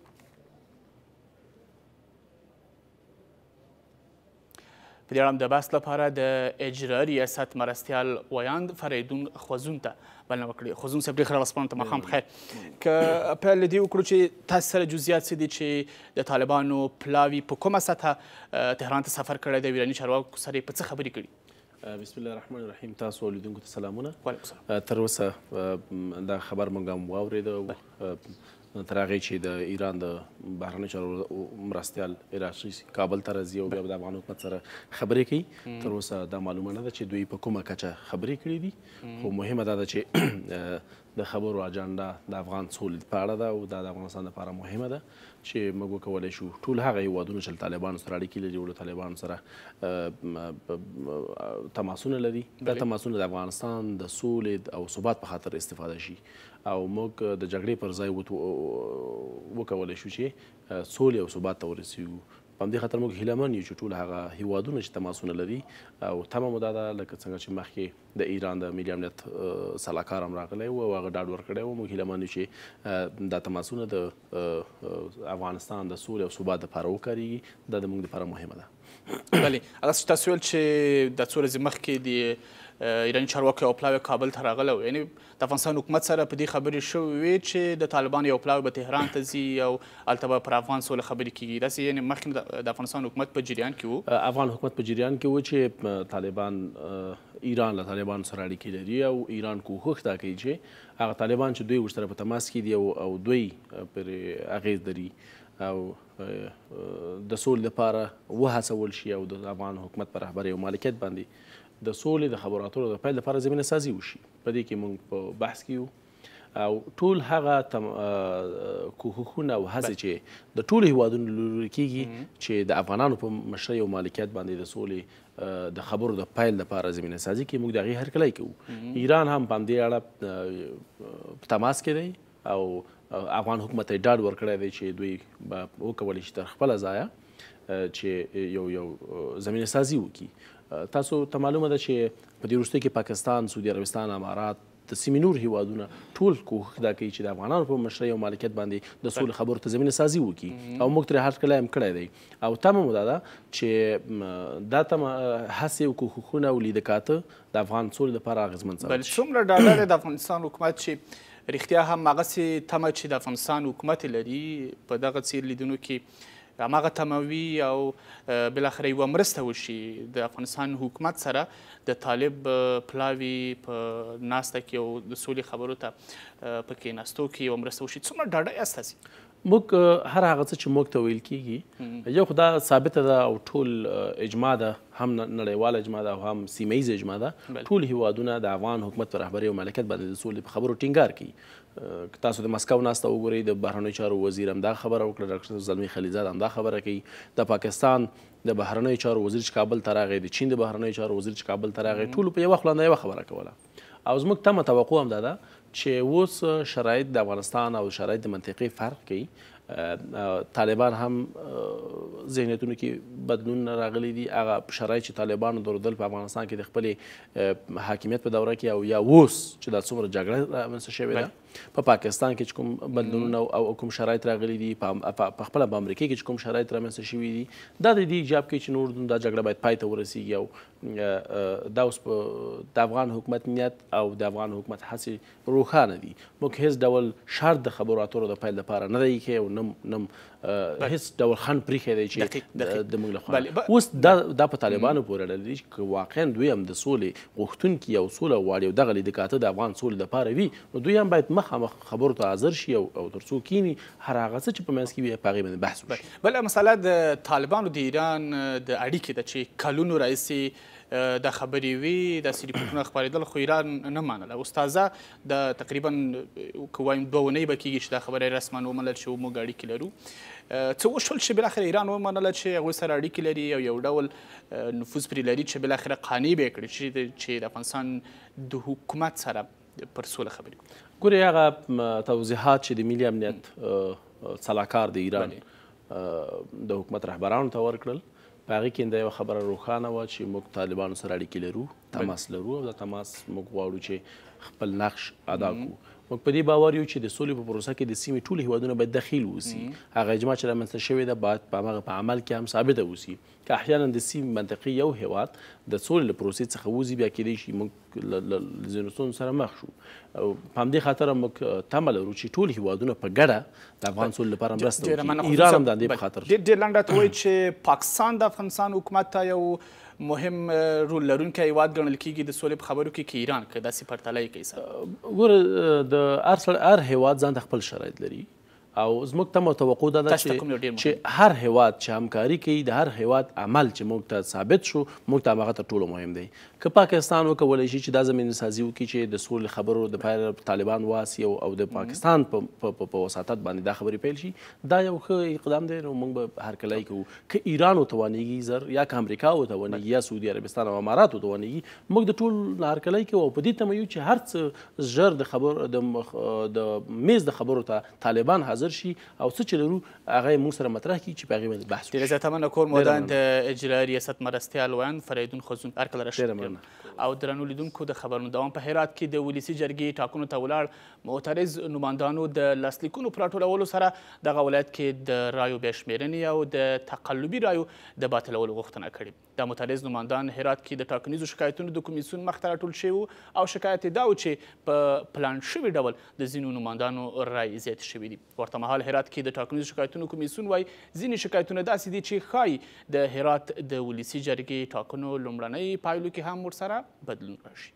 په دې اړه د بحث لپاره د اجرا ریاست مرستیال ویاند فریدون خوزون ته بلنه وکړې. خوزون صاحب ډېر ښه راغلاست ته ماښام بخیر. که پیل له دې وکړو چې تاسو سره جزئیات څه دي چې د طالبانو پلاوي په کومه سطحه تهران ته سفر کړی دی، ایراني چارواکو سره یې په څه خبرې کړي؟ بسم الله الرحمن الرحیم. تاسو لیدونکو ته سلامونه. تر اوسه دا خبر موږ هم واورېده تر هغې چې د ایران د بهرنیو چارو مرستیال عراقي کابل ته راځي او بیا د افغان حکومت سره خبرې کوي. تر اوسه دا معلومه نه ده چې دوی په کومه کچه خبرې کړي دي، خو مهمه دا ده چې د خبرو اجنډا د افغان سولې په اړه ده او دا د افغانستان لپاره مهمه ده چې موږ وکولی شو ټول هغه هیوادونه چې له طالبانو سره اړیکې لري او له طالبانو سره تماسونه لري، دا تماسونه د افغانستان د سولې او ثبات په خاطر استفاده شي او موږ د جګړې پر ځای وکولی شو چې سولې او ثبات ته ورسیږو. په په همدې خاطر موږ هیله من یو چې ټول هغه هیوادونه چې تماسونه لري او تمه مو دا ده لکه څنګه چې مخکې د ایران د ملي امنیت سلاکار هم راغلی و او هغه ډاډ ورکړی و. موږ هیله من یو چې دا تماسونه د افغانستان د سولې او ثبات دپاره وکارېږي. دا د موږ دپاره مهمه ده. بلې هغه چې تاسو ویل چې د څو ورځې مخکې د ایراني چارواکي یو پلاوی کابل ته راغلی و، یعنې د افغانستان حکومت سره په دې خبرې شوې وې چې د طالبانو یو پلاوی به تهران ته ځي او هلته به پر افغان سوله خبرې کېږي. داسې یعنې مخکې د افغانستان حکومت په جریان کې و. افغان حکومت په جریان کې و چې طالبان ایران له طالبانو سره اړیکې لري او ایران کوښښ دا کوي چې هغه طالبان چې دوی ورسره په تماس کې دي او دوی پرې اغېز لري او د سولې لپاره وهڅول شي او د افغان حکومت په رهبرۍ او مالکیت باندې د سولې د خبرو اترو د پیل لپاره زمینه سازي وشي. په دې کې موږ په بحث کې یو او ټول هغه کوښښونه او هڅې چې د ټولو هیوادونو لوري کېږي چې د افغانانو په مشرۍ او مالکیت باندې د سولې د خبرو د پیل لپاره زمینه سازي کې موږ د هغې هرکلی کوو. ایران هم په همدې اړه په تماس کې دی او افغان حکومت ته یې ډاډ ورکړی دی چې دوی به وکولی شي تر خپله ځایه چې یو زمینه سازي وکړي. تاسو ته معلومه ده چې په دې وروستیو کې پاکستان، سعودي عربستان، امارات، د سیمې نور هیوادونه ټول کوښښ دا کوي چې د افغانانو په مشرۍ او مالکیت باندې د سولې خبرو ته زمینه سازي وکړي او موږ ترې هرکلی هم کړی دی او تمه مو دا ده چې دا تمه هڅې او کوښښونه او لیدکاته د افغان سولې لپاره اغېزمن ثابت شي. څومره ډاډه دی د افغانستان حکومت چې رښتیا هم هغسې تمه چې د افغانستان حکومت لري په دغه څیر لیدونو کې هماغه تموي او بالاخره یوه مرسته وشي د افغانستان حکومت سره د طالب پلاوي په ناسته کې او د سولې خبرو ته په کېناستو کې یوه مرسته وشي. څومره ډاډه یاست تاسې؟ موږ هر هغه څه چې موږ ته ویل کېږي یو خو دا ثابته ده او ټول اجماع ده، هم نړیواله اجماع ده او هم سیمه ییزه اجماع ده. ټول هیوادونه د افغان حکومت په رهبرۍ او مالکیت باندې د سولې په خبرو ټینګار کوي. که تاسو د مسکو ناسته وګورئ، د بهرنیو چارو وزیر هم دا خبره وکړه، ډاکټر زلمي خلیزاد هم دا خبره کوي. د پاکستان د بهرنیو چارو وزیر چې کابل ته راغی، د چین د بهرنیو چارو وزیر چې کابل ته راغی، ټولو په یوه خوله نه یوه خبره کوله. او زموږ تمه توقع هم دا ده چې اوس شرایط د افغانستان او شرایط د منطقې فرق کوي. طالبان هم ذهنیتونو کې بدلون راغلی دي. هغه شرایط چې طالبانو درلودل په افغانستان کې د خپلې حاکمیت په دوره کې او یا اوس چې دا څومره جګړه رامنځته شوې ده په پاکستان کې چې کوم بدلونونه او کوم شرایط راغلي دي، په خپله په امریکا کې چې کوم شرایط رامنځته شوي دي، دا د دې ایجاب کوي چې نور دا جګړه باید پای ته ورسیږي او دا اوس د افغان حکومت نیت او د افغان حکومت هڅې روښانه دي. موږ هېڅ ډول شرط د خبرو اترو د پیل لپاره نه دی ایښی او نه هیڅ ډول خنډ پرېښی دی چې د موږ لخوا اوس دا په طالبانو پورې اړه لري چې واقعا دوی هم د سولې غوښتونکي او سوله غواړي او دغه لیدکاته د افغان سولې لپاره وي، نو دوی هم باید مخامخ خبرو ته حاضر شي او تر څو کینی هر هغه څه چې په منځ کې وي په هغې باندې بحث وشي. بله مسله د طالبانو د ایران د اړیکې ده چې کلونو راهیسې دا خبرې وي، داسې ریپورټونه خپرېدل خو ایران نه منله. اوس تازه د تقریبا که وایم 2 اونۍ به کېږي چې دا خبره یې رسما ومنل چې موږ اړیکې لرو. څه وشول چې بالاخره ایران ومنله چې هغوی سره اړیکې لري او یو ډول نفوذ پرې لري چې بالاخره قانع به یې کړي چې د افغانستان د حکومت سره پر سوله خبرې وکړي. ګورې هغه توضیحات چې د ملي امنیت سلاکار د ایران د حکومت رهبرانو ته ورکړل، په هغې کې دا یوه خبره روښانه وه چې موږ طالبانو سره اړیکې لرو، تماس لرو او دا تماس موږ غواړو چې خپل نقش ادا کړو. موږ په دې باور یو چې د سولې په پروسه کې د سیمې ټول هیوادونه باید دخیل اوسي. هغه اجماع چې رامنځته شوې ده باید په هماغه په عمل کې هم ثابته اوسي. که احیانا د سیمې منطقې یو هیواد د سولې له پروسې څخه وځي، بیا کیدای شي موږ له ځینو ستونزو سره مخ شو. او په همدې خاطر موږ تمه لرو چې ټول هیوادونه په ګډه د افغان سولې لپاره مرسته وکړي. ایران هم د همدې په خاطر ډېر لنډ راته وایي چې پاکستان د افغانستان حکومت ته یو مهم رول لرونکی هیواد ګڼل کېږي د سولې په خبرو کې، که ایران که داسې پرتله یې کوي سره؟ ګوره د هر هیواد ځان ته خپل شرایط لري او زموږ تمه او توقع دا ده چې هر هیواد چې همکاري کوي، د هر هیواد عمل چې موږ ته ثابت شو، موږ ته هماغه تر ټولو مهم دی. که پاکستان وکولی شي چې دا زمینه سازي وکړي چې د سولې خبرو د پاره طالبان واسي او د پاکستان په وساطت باندې دا خبرې پیل شي، دا یو ښه اقدام دی، نو موږ به هرکلی کوو. که ایران وتوانېږي زر یا که امریکا وتوانېږي یا سعودي عربستان او امارات وتوانېږي، موږ د ټول هرکلی کوو او په دې تمه یو چې هر څه ژر د میز د خبرو ته طالبان حاضر حاضر شي او څه چې لرو هغه موږ سره مطرح کړي چې په هغې باندې بحث وشي. زیاتمنه کورمدان د اجرایي ریاست مرستیال ویاند فریدون خزون هرکله راشد او درنو لیدونکو د خبرونو دوام په هرات کې د ولسي جرګې ټاکنو ته ولاړ معترض نمایندانو د لاسلیکونو په راټولولو سره دغه ولایت کې د رایو بیا شمېرنې او د تقلبي رایو د باطلولو غوښتنه کړې. د معترض نمایندان هرات کې د ټاکنیزو شکایتونو د کمیسیون مخ ته راټول شوي او شکایت یې دا و چې په پلان شوي ډول د ځینو نمایندانو رای زیات شوي دي. ورته مهال هرات کې د ټاکنیزو شکایتونو کمیسیون وایي ځینې شکایتونه داسې دي چې ښایي د هرات د ولسي جرګې ټاکنو لومړنۍ پایلو کې هم ورسره بدلون راشي.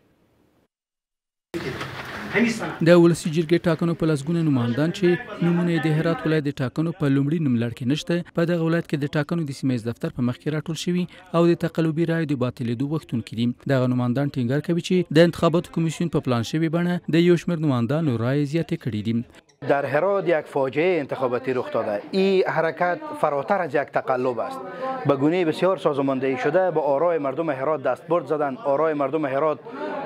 د ولسي جرګې ټاکنو په لسګونه نمایندان چې نومونه یې د هرات ولایت د ټاکنو په لومړي نوملړ کې نشته په دغه ولایت کې د ټاکنو د سیمه ییز دفتر په مخ کې راټول شوي او د تقلبي رایو د باطلېدو غوښتونکي دي. دغه نمایندان ټینګار کوي چې د انتخاباتو کمیسیون په پلان شوي بڼه د یو شمېر نمایندانو رای زیاتې کړي دي. در هرات یک فاجعه انتخاباتی رخ داده. این حرکت فراتر از یک تقلب است. به گونه بسیار سازماندهی شده به آرای مردم هرات دستبرد زدن، آرای مردم هرات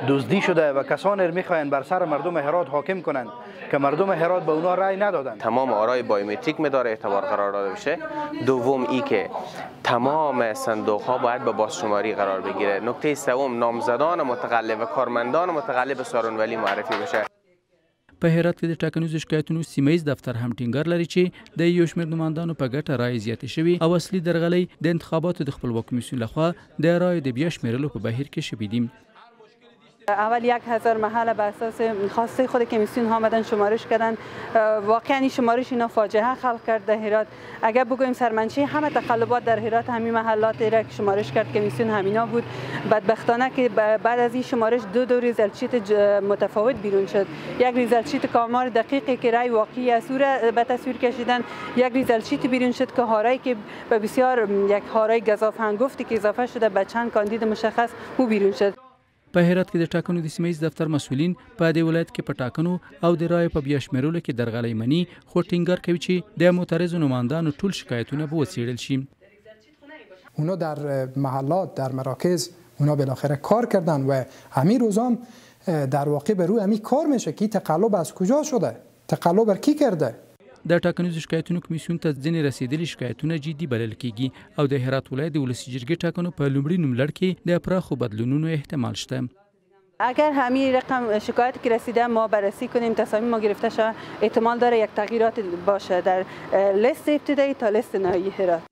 دزدی شده و کسانی را میخواهند بر سر مردم هرات حاکم کنند که مردم هرات به اونا رأی ندادند. تمام آرای بایومتریک می‌داره اعتبار قرار داده بشه. دوم ای که تمام صندوق ها باید به بازشماری قرار بگیره. نکته سوم نامزدان متقلب و کارمندان متقلب سارونولی معرفی بشه. په هرات کې د ټاکنیزو شکایتونو سیمه ییز دفتر هم ټینګار لري چې د یو شمېر نمایندانو په ګټه رایې زیاتې شوي او اصلي درغلۍ د انتخاباتو د خپلواک کمیسیون لخوا د رایو د بیا شمېرلو په بهیر کې شوي دي. اول 1000 محل بر اساس خواسته خود کمیسیون ها آمدن شمارش کردن. واقعا این شمارش اینا فاجعه خلق کرد در هرات. اگر بگوییم سرمنشی همه تقلبات در هرات همین محلات را که شمارش کرد کمیسیون همینا بود. بدبختانه که بعد از این شمارش دو ریزالت شیت متفاوت بیرون شد. یک ریزالت شیت کامار دقیقی که رای واقعی از او به تصویر کشیدن، یک ریزالت شیت بیرون شد که هارایی که به بسیار یک هارای گزاف هنگفتی که اضافه شده به چند کاندید مشخص او بیرون شد. په هرات کې د ټاکنو د سیمه ییز دفتر مسؤلین په دې ولایت کې په ټاکنو او د رایو په بیا شمېرلو کې درغلۍ مني، خو ټینګار کوي چې د معترضو نمایندانو ټول شکایتونه به وڅېړل شي. اونا در محلات در مراکز اونا بالاخره کار کردن و همین روزام در واقع به روی همین کار میشه که تقلب از کجا شده، تقلب بر کی کرده. د ټاکنیزو شکایتونو کمیسیون ته ځینې رسیدلي شکایتونه جدي بلل کیږي او د هرات ولایت د ولسي جرګې ټاکنو په لومړي نوملړ کې د پراخو بدلونونو احتمال شته. اگر همین رقم شکایتی که رسیده ما بررسی کنیم تصامیم ما گرفته شود، احتمال داره یک تغییرات باشه در لیست ابتدایی تا لیست نهایی هرات.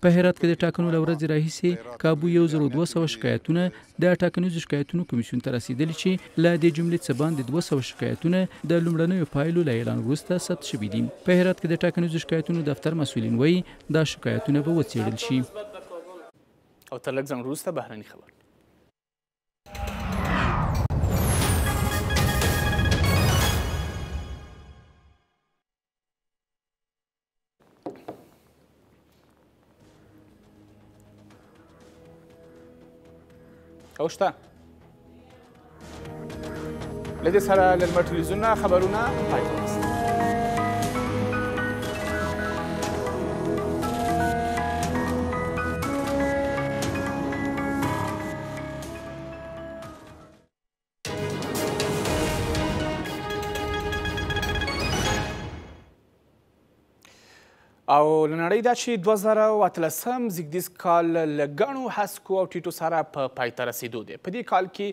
په هرات کې د ټاکنو له ورځې راهیسې کابو 1200 شکایتونه د ټاکنیزو شکایتونو کمیسیون ته رسیدلي چې له دې جملې څخه باندې 200 شکایتونه د لومړنیو پایلو له اعلان وروسته ثبت شوي دي. په هرات کې د ټاکنیزو شکایتونو دفتر مسؤلین وایي دا شکایتونه به وڅېړل شي. او تر لږ ځنډ وروسته بهرني خبر. او شته له دې سره له لمر تلویزیون خبرونه پای ته ورسېدل. او له نړۍ دا چې 2013 زیږدیز کال له ګڼو هڅو او ټیټو سره په پای ته رسېدو دی. په دې کال کې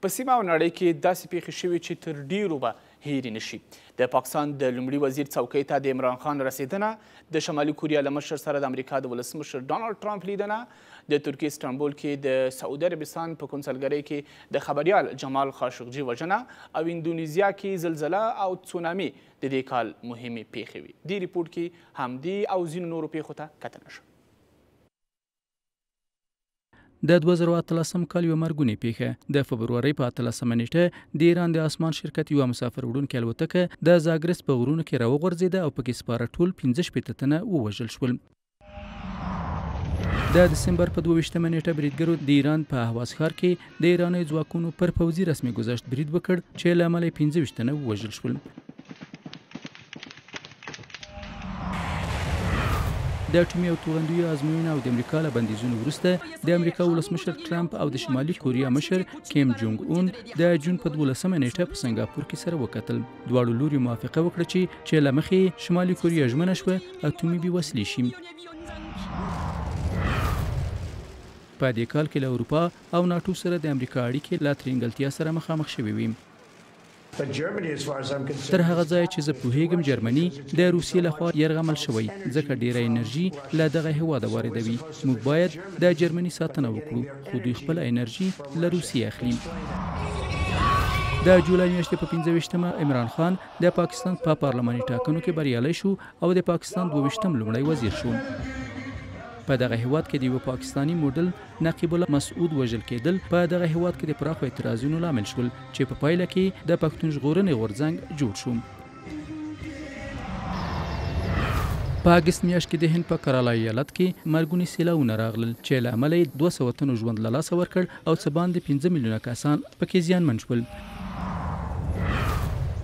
په سیمه او نړۍ کې داسې پیښې شوي چې تر ډیرو به هیرې نشي. د پاکستان د لومړي وزیر څوکۍ ته د عمران خان رسېدنه، د شمالي کوریا له مشر سره د امریکا د ولسمشر ډانلډ ټرمپ لیدنه، د ترکیې استانبول کې د سعودي عربستان په کونسلګرۍ کې د خبریال جمال خاشقجي وژنه او اندونیزیا کې زلزله او تسونامي د دې کال مهمې پیښې وي. دې ریپورټ کې همدې او ځینو نورو پیښو ته کتنه شوه. د 2013 کال یوه مرګونې پیښه د فبرورۍ په 18 نیټه د ایران د اسمان شرکت یوه مسافر وړونکې الوتکه د زاګرس په غرونو کې راوغورځېده او پکې سپاره ټول 15 تنه ووژل شول. د دسمبر په 22 نیټه بریدګرو د ایران په اهواز ښار کې د ایراني ځواکونو پر پوځي رسمي ګذشت برید وکړ چې له امله 15 تنه ووژل شول. د اټومي او توغندیو ازموینه او د امریکا له بندیزونو وروسته د امریکا ولسمشر ټرمپ او د شمالي کوریا مشر کیم جونګ اون د جون په 12مه نیټه په سنگاپور کې سره وکتل. دواړو لوري موافقه وکړه چې له مخې شمالي کوریا ژمنه شوه اټومي بې وسلې شي. په دې کال کې له اروپا او ناټو سره د امریکا اړیکې لا ترینګلتیا سره مخامخ شوې وي. تر هغه ځایه چې زه پوهیږم جرمني د روسیې لخوا یرغمل شوی ځکه ډیره انرژي له دغه هیواده واردوي. موږ باید د جرمني ساتنه وکړو خو دوی خپل انرژي له روسیې اخلي. د جولای میاشتې په 25مه عمران خان د پاکستان په پارلماني ټاکنو کې بریالی شو او د پاکستان 22م لومړی وزیر شو. په دغه هیواد کې د یو پاکستانی موډل نقیب الله مسعود وژل کېدل په دغه هیواد کې د پراخو اعتراضونو لامل شول چې په پایله کې د پښتون ژغورنې غورځنګ جوړ شو. په اګست میاشت کې د هند په کرالا ایالت کې مرګوني سیلاونه راغلل چې له امله یې 200 تنو ژوند له لاسه ورکړ او څه باندې 15 میلیونه کسان پکې زیانمن شول.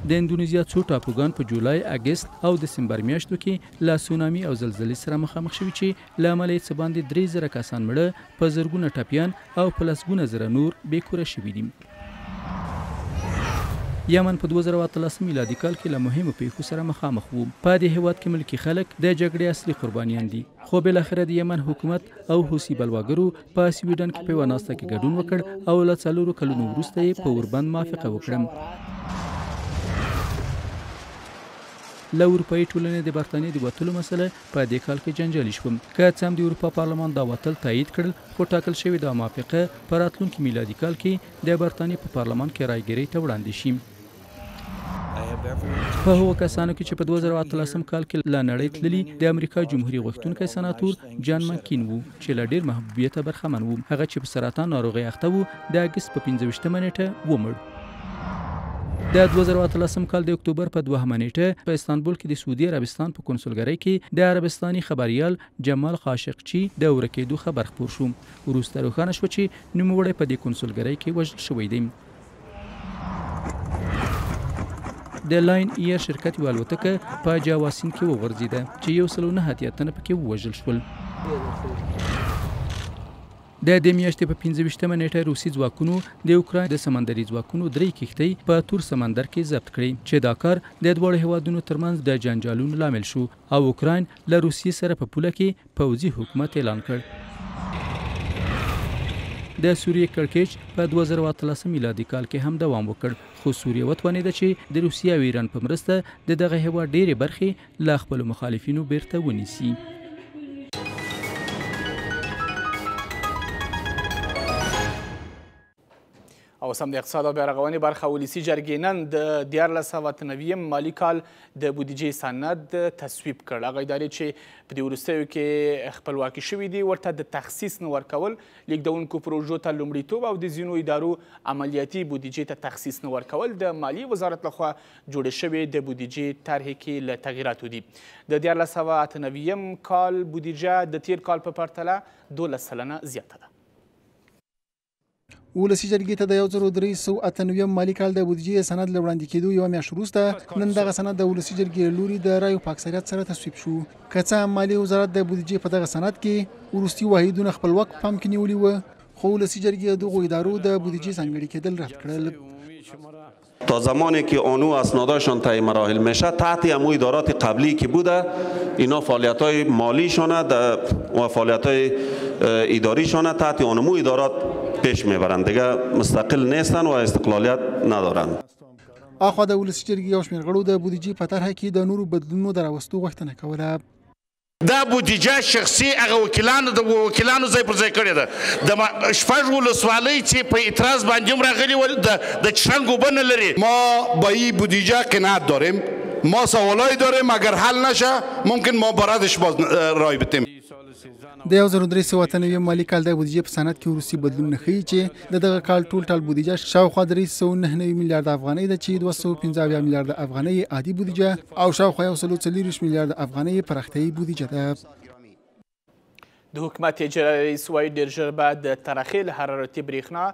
د اندونیزیا څو ټاپوګان په جولای، اګست او دسمبر میاشتو کې له سونامي او زلزلې سره مخامخ شوي چې له امله یې څه باندې 3000 کسان مړه، په زرګونه ټپیان او په لسګونه زره نور بېکوره شوي دي. یمن په 2013 میلادي کال کې له مهمو پیښو سره مخامخ وو. په دې هیواد کې ملکي خلک د جګړې اصلي قربانیان دي، خو بالاخره د یمن حکومت او حوثي بلواګرو په سویډن کې په یوه ناسته کې ګډون وکړ او له 4 کلونو وروسته یې په اوربند موافقه وکړه. له اروپایي ټولنې د برطانیې د وتلو مسله په دې کال کې جنجالي شوه. که څه هم د اروپا پارلمان دا وتل تایید کړل، خو ټاکل شوې دا موافقه په راتلونکي میلادي کال کې د برطانیې په پارلمان کې رایګیرۍ ته وړاندې شي. په هغو کسانو کې چې په 2013 کال کې له نړۍ تللي د امریکا جمهوري غوښتونکی سناتور جان مکین وو چې له ډېر محبوبیته برخمن وو. هغه چې په سرطان ناروغۍ اخته وو د اګست په 25مه نیټه ومړ. د 2013 کال د اکتوبر په 2مه نیټه په استانبول کې د سعودي عربستان په کنسولګرۍ کې د عربستاني خبریال جمال خاشقچي د ورکېدو خبر خپور شو. وروسته روښانه شوه چې نوموړی په دې کنسولګرۍ کې وژل شوی دی. د لاین ایر شرکت یوه الوتکه په جاوا سیند کې وغورځېده چې 109 تنه پکې ووژل شول. د دې میاشتې په 25مه نیټه روسي ځواکونو د اوکراین د سمندري ځواکونو 3 کښتۍ په تور سمندر کې ضبط کړې چې دا کار د دواړو هیوادونو ترمنځ د جنجالونو لامل شو او اوکراین له روسیې سره په پوله کې پوځي حکومت اعلان کړ. د سوریې کړکېچ په 2013 میلادي کال کې هم دوام وکړ، خو سوریه وتوانېده چې د روسیې او ایران په مرسته د دغه هیواد ډېرې برخې له خپلو مخالفینو بیرته ونیسي. او سم د اقتصاد او بیارغونې برخه ولسي جرګې نن د 1490 مالي کال د بودیجې سند تصویب کړ. هغه ادارې چې په دې وروستیو کې خپلواکي شوي دي ورته د تخصیص نه ورکول، لیږدونکو پروژو ته لومړیتوب او د ځینو ادارو عملیاتي بودیجې ته تخصیص نه ورکول د مالیې وزارت لخوا جوړې شوې د بودیجې طرحې کې له تغییراتو دي. د 1498 کال بودیجه د تیر کال په پرتله 12 سلنه زیاته ده. ولسي جرګې ته د 1398 مالي کال د بودیجې سند له وړاندې کېدو یوه میاشت وروسته نن دغه سند د ولسي جرګې له لوري د رایو په اکثریت سره تصویب شو. که څه هم مالیې وزارت د بودیجې په دغه سند کې وروستي واحدونه خپل وخت پام کې نیولي وه، خو ولسي جرګې دغو ادارو د بودیجې ځانګړي کېدل رد کړل. تا زمانی که آنو اسنادشان طی مراحل میشه تحت امو ادارات قبلی که بوده اینا فعالیت‌های مالیشان و فعالیت‌های اداریشان تحت آنمو ادارات پیش میبرند، دیگه مستقل نیستن و استقلالیت ندارند. اخوا د ولسي جرګې یو شمېر غړو د بودیجې په طرحه کې د نورو بدلونونو د راوستو غوښتنه کوله. دا بودیجه شخصي هغه وکیلانو ځای پر ځای کړې ده. د شپږ ولسوالۍ چې په اعتراض باندې هم راغلي ول د چشنګ اوبه نه لري. ما با این بودیجه قناعت داریم، ما سوالایی داریم، اگر حل نشه ممکن ما باردش باز رای بتیم. د 1398 مالي کال د بودیجې په سند کې وروستي بدلون ښیي چې د دغه کال ټول بودیجه شاوخوا 399 میلیارد افغانۍ ده چې 215 میلیارد افغانۍ عادي بودیجه او شاوخوا 140 میلیارد افغانۍ پراختیایي بودیجه ده. د حکومت اجرایي رئیس وایي ډېر ژر به د ترخیل حرارتي برېښنا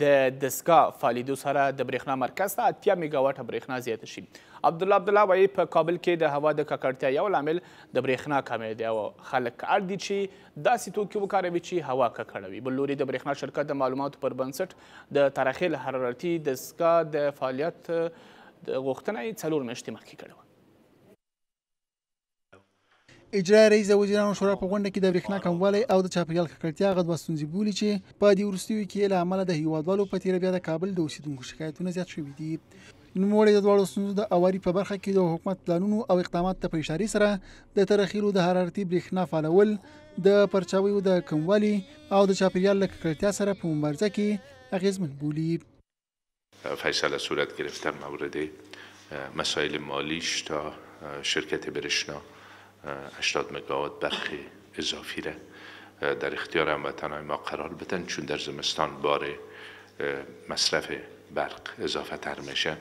د دستګاه فعالېدو سره د برېښنا مرکز ته 8 میګاواټه برېښنا زیاته شي. عبدالله وایي په کابل کې د هوا د ککړتیا یو لامل د برېښنا کمی دی او خلک اړ دي چې داسې توکي وکاروي چې هوا ککړه وي. بل لوري د برېښنا شرکت د معلوماتو پر بنسټ د ترخیل حرارتي دستګاه د فعالیت د غوښتنه یې 4 میاشتې مخکې کړې وه. اجرایي رئیس د وزیرانو شورا په غونډه کې د برېښنا کموالی او د چاپیریال ککړتیا هغه دوه ستونزې بولي چې په دې وروستیو کې له امله د هیوادوالو په تېره بیا د کابل د اوسېدونکو شکایتونه زیات شوي دي. نوموړی د دواړو ستونزو د اواري په برخه کې د حکومت پلانونو او اقداماتو ته په اشارې سره د ترخیلو د حرارتي برېښنا فعالول د پرچاویو د کموالي او د چاپیریال له ککړتیا سره په مبارزه کې اغیزمن بولي. فیصله صورت گرفته مورد مسائل مالیش تا شرکت برشنا 80 مگاوات برق اضافی را در اختیار هموطنان ما قرار بدن، چون در زمستان بار مصرف برق اضافه تر میشه.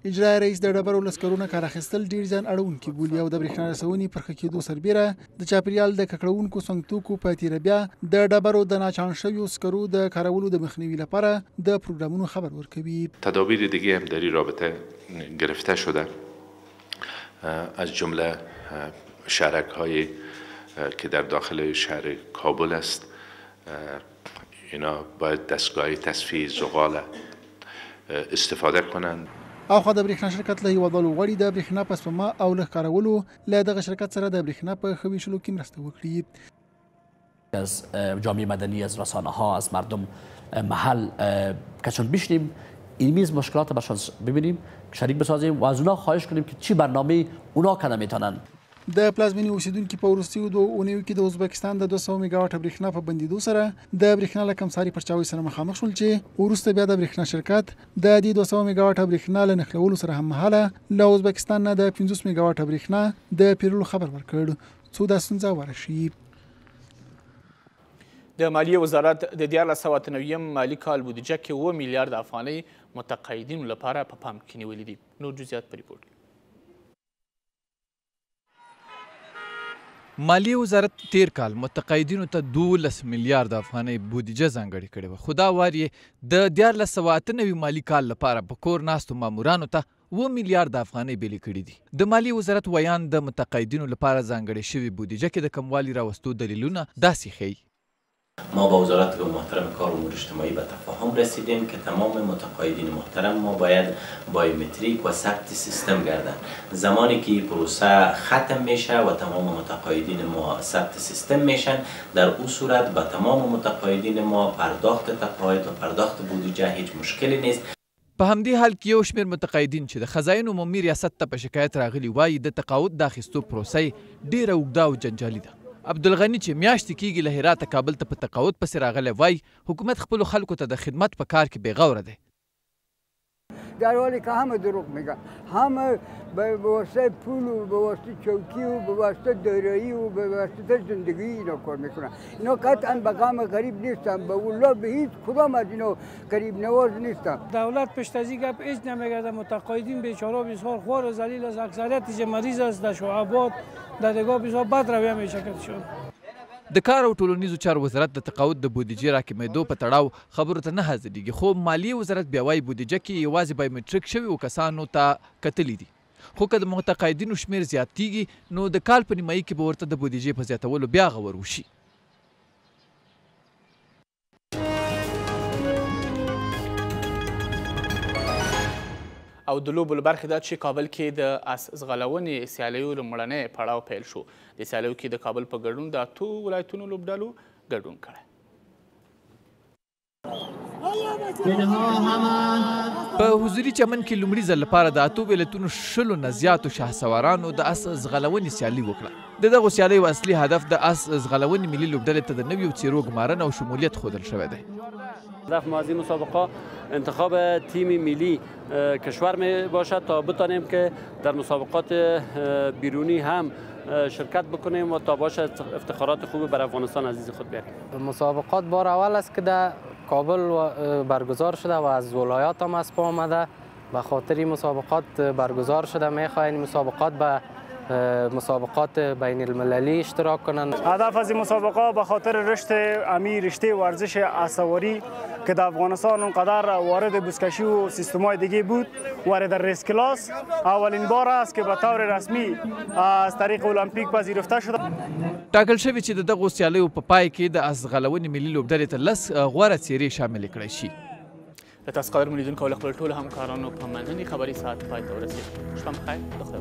اجرایي رئیس د ډبرو لسکرونه کار اخیستل ډېر ځان اړونکي بولي او د برېښنا رسونې پر ښه کېدو سربیره د چاپیریال د ککړونکو څنګتوکو په تېره بیا د ډبرو د ناچان شویو سکرو د کارولو د مخنیوي لپاره د پروګرامونو خبر ورکوي. تدابیر دیگه هم در این رابطه گرفته شده، از جمله شهرک هایی که در داخل شهر کابل است اینا باید دستگاه تصفیه زغال استفاده کنند. او خو د برېښنا شرکت له هیوادوالو غواړي د برېښنا په سپما او له کارولو له دغه شرکت سره د برېښنا په ښه ویشلو کې مرسته وکړي. از جامعه مدنی، از رسانه ها، از مردم محل کشان بشنیم این میز مشکلات برشان ببینیم، شریک بسازیم و از اونا خواهش کنیم که چی برنامه اونا کنه میتونن. د پلازمینې اوسیدونکي په وروستیو 2 اونیو کې د ازبکستان د 200 میګاواټه برېښنا په بندیدو سره د برېښنا له کمساري پرچاوي سره مخامخ شول چې وروسته بیا د برېښنا شرکت د دې 200 میګاواټه برېښنا له نښلولو سره هممهاله له ازبکستان نه د 50 میګاواټه برېښنا د پیرلو خبر ورکړ څو دا ستونزه ورشي. د مالیې وزارت د 2019 مالي کال بودیجه کې 7 میلیارد افغانۍ متقاعدینو لپاره په پام کې نیولې دي. نور جزئیات په ریپورټ. مالیې وزارت تیر کال متقاعدینو ته 12 میلیارد افغانۍ بودیجه ځانګړې کړې وه، خو دا وار یې د 1498 مالي کال لپاره په کور ناستو مامورانو ته 7 میلیارد افغانۍ بیلې کړي دي. د مالیې وزارت ویان د متقاعدینو لپاره ځانګړې شوې بودیجه کې د کموالي راوستو دلیلونه داسې ښیي. ما با وزارت محترم کار و امور اجتماعی به تفاهم رسیدیم که تمام متقاعدین محترم ما باید بایومتریک و ثبت سیستم گردند. زمانی که پروسه ختم میشه و تمام متقاعدین ما ثبت سیستم میشن، در اون صورت به تمام متقاعدین ما پرداخت تقاعد و پرداخت بودجه هیچ مشکلی نیست. په همدې حال کې یو شمېر متقاعدین چې د خزاین عمومي ریاست ته په شکایت راغلي وایي د تقاعد د اخیستو پروسه ډېره اوږده او جنجالي ده. عبدالغني چې میاشتې کېږي له هراته کابل ته په تقاعد پسې راغلی وایي حکومت خپلو خلکو ته د خدمت په کار کې بېغوره دی. در حالی که همه دروغ میگن، همه به واسطه پول و به واسطه چوکی و به واسطه دارایی و به واسطه زندگی اینا کار میکنن. اینا قطعا به غم غریب نیستن، به والله به هیچ کدام از اینا غریب نواز نیستن. دولت پشت از این گپ هیچ نمیگرده. متقاعدین بیچاره بسیار خوار و ذلیل است، اکثریتش مریض است، در شعبات در دگاه بسیار بد رویه میشکلشون. د کار او ټولنیزو چارو وزارت د تقاعد د بودیجې راکمېدو په تړاو خبرو ته نه حاضرېږي، خو مالیې وزارت بیا وایي بودیجه کې یوازې بایومټریک شویو کسانو ته کتلي دي. خو که د متقاعدینو شمېر زیاتیږي نو د کال په نیمایي کې به ورته د بودیجې په زیاتولو بیا غور وشي. او د لوبو له برخې دا چې کابل کې د اس ځغلونې سیالیو لومړنی پړاو پیل شو. د سیالیو کې د کابل په ګډون د 8 ولایتونو لوبډلو ګډون کړی. په حضوري چمن کې لومړي ځل لپاره د 8 ولایتونو 10 نه زیاتو شهسوارانو د اس ځغلونې سیالي وکړه. د دغو سیالیو اصلي هدف د اس ځغلونې ملي لوبډلې ته د نویو څېرو ګمارنه او شمولیت ښودل شوی دی. هدف ما از این مسابقه انتخاب تیم ملی کشور می باشد تا بتانیم که در مسابقات بیرونی هم شرکت بکنیم و تا باشد افتخارات خوب بر افغانستان عزیز خود بیاریم. مسابقات بار اول است که در کابل برگزار شده و از ولایات هم از پا آمده. به خاطر این مسابقات برگزار شده. میخواهیم مسابقات به مسابقات بین المللی اشتراک کنند. هدف از این مسابقه به خاطر رشد رشته ورزش اسواری که در افغانستان اونقدر وارد بزکشی و سیستم‌های دیگه بود وارد ریس کلاس اولین بار است که به طور رسمی از طریق المپیک پذیرفته شده. ټاکل شوی چې د دغو سیالیو په پای کې د ازغلونې ملي لوبډلې ته 10 غوره څېرې شاملې کړای شي. د تاسو قدرمنو لیدونکو له خپل ټولو همکارانو په مننې خبري ساعت پای ته ورسېد. شپه مخیر د خدای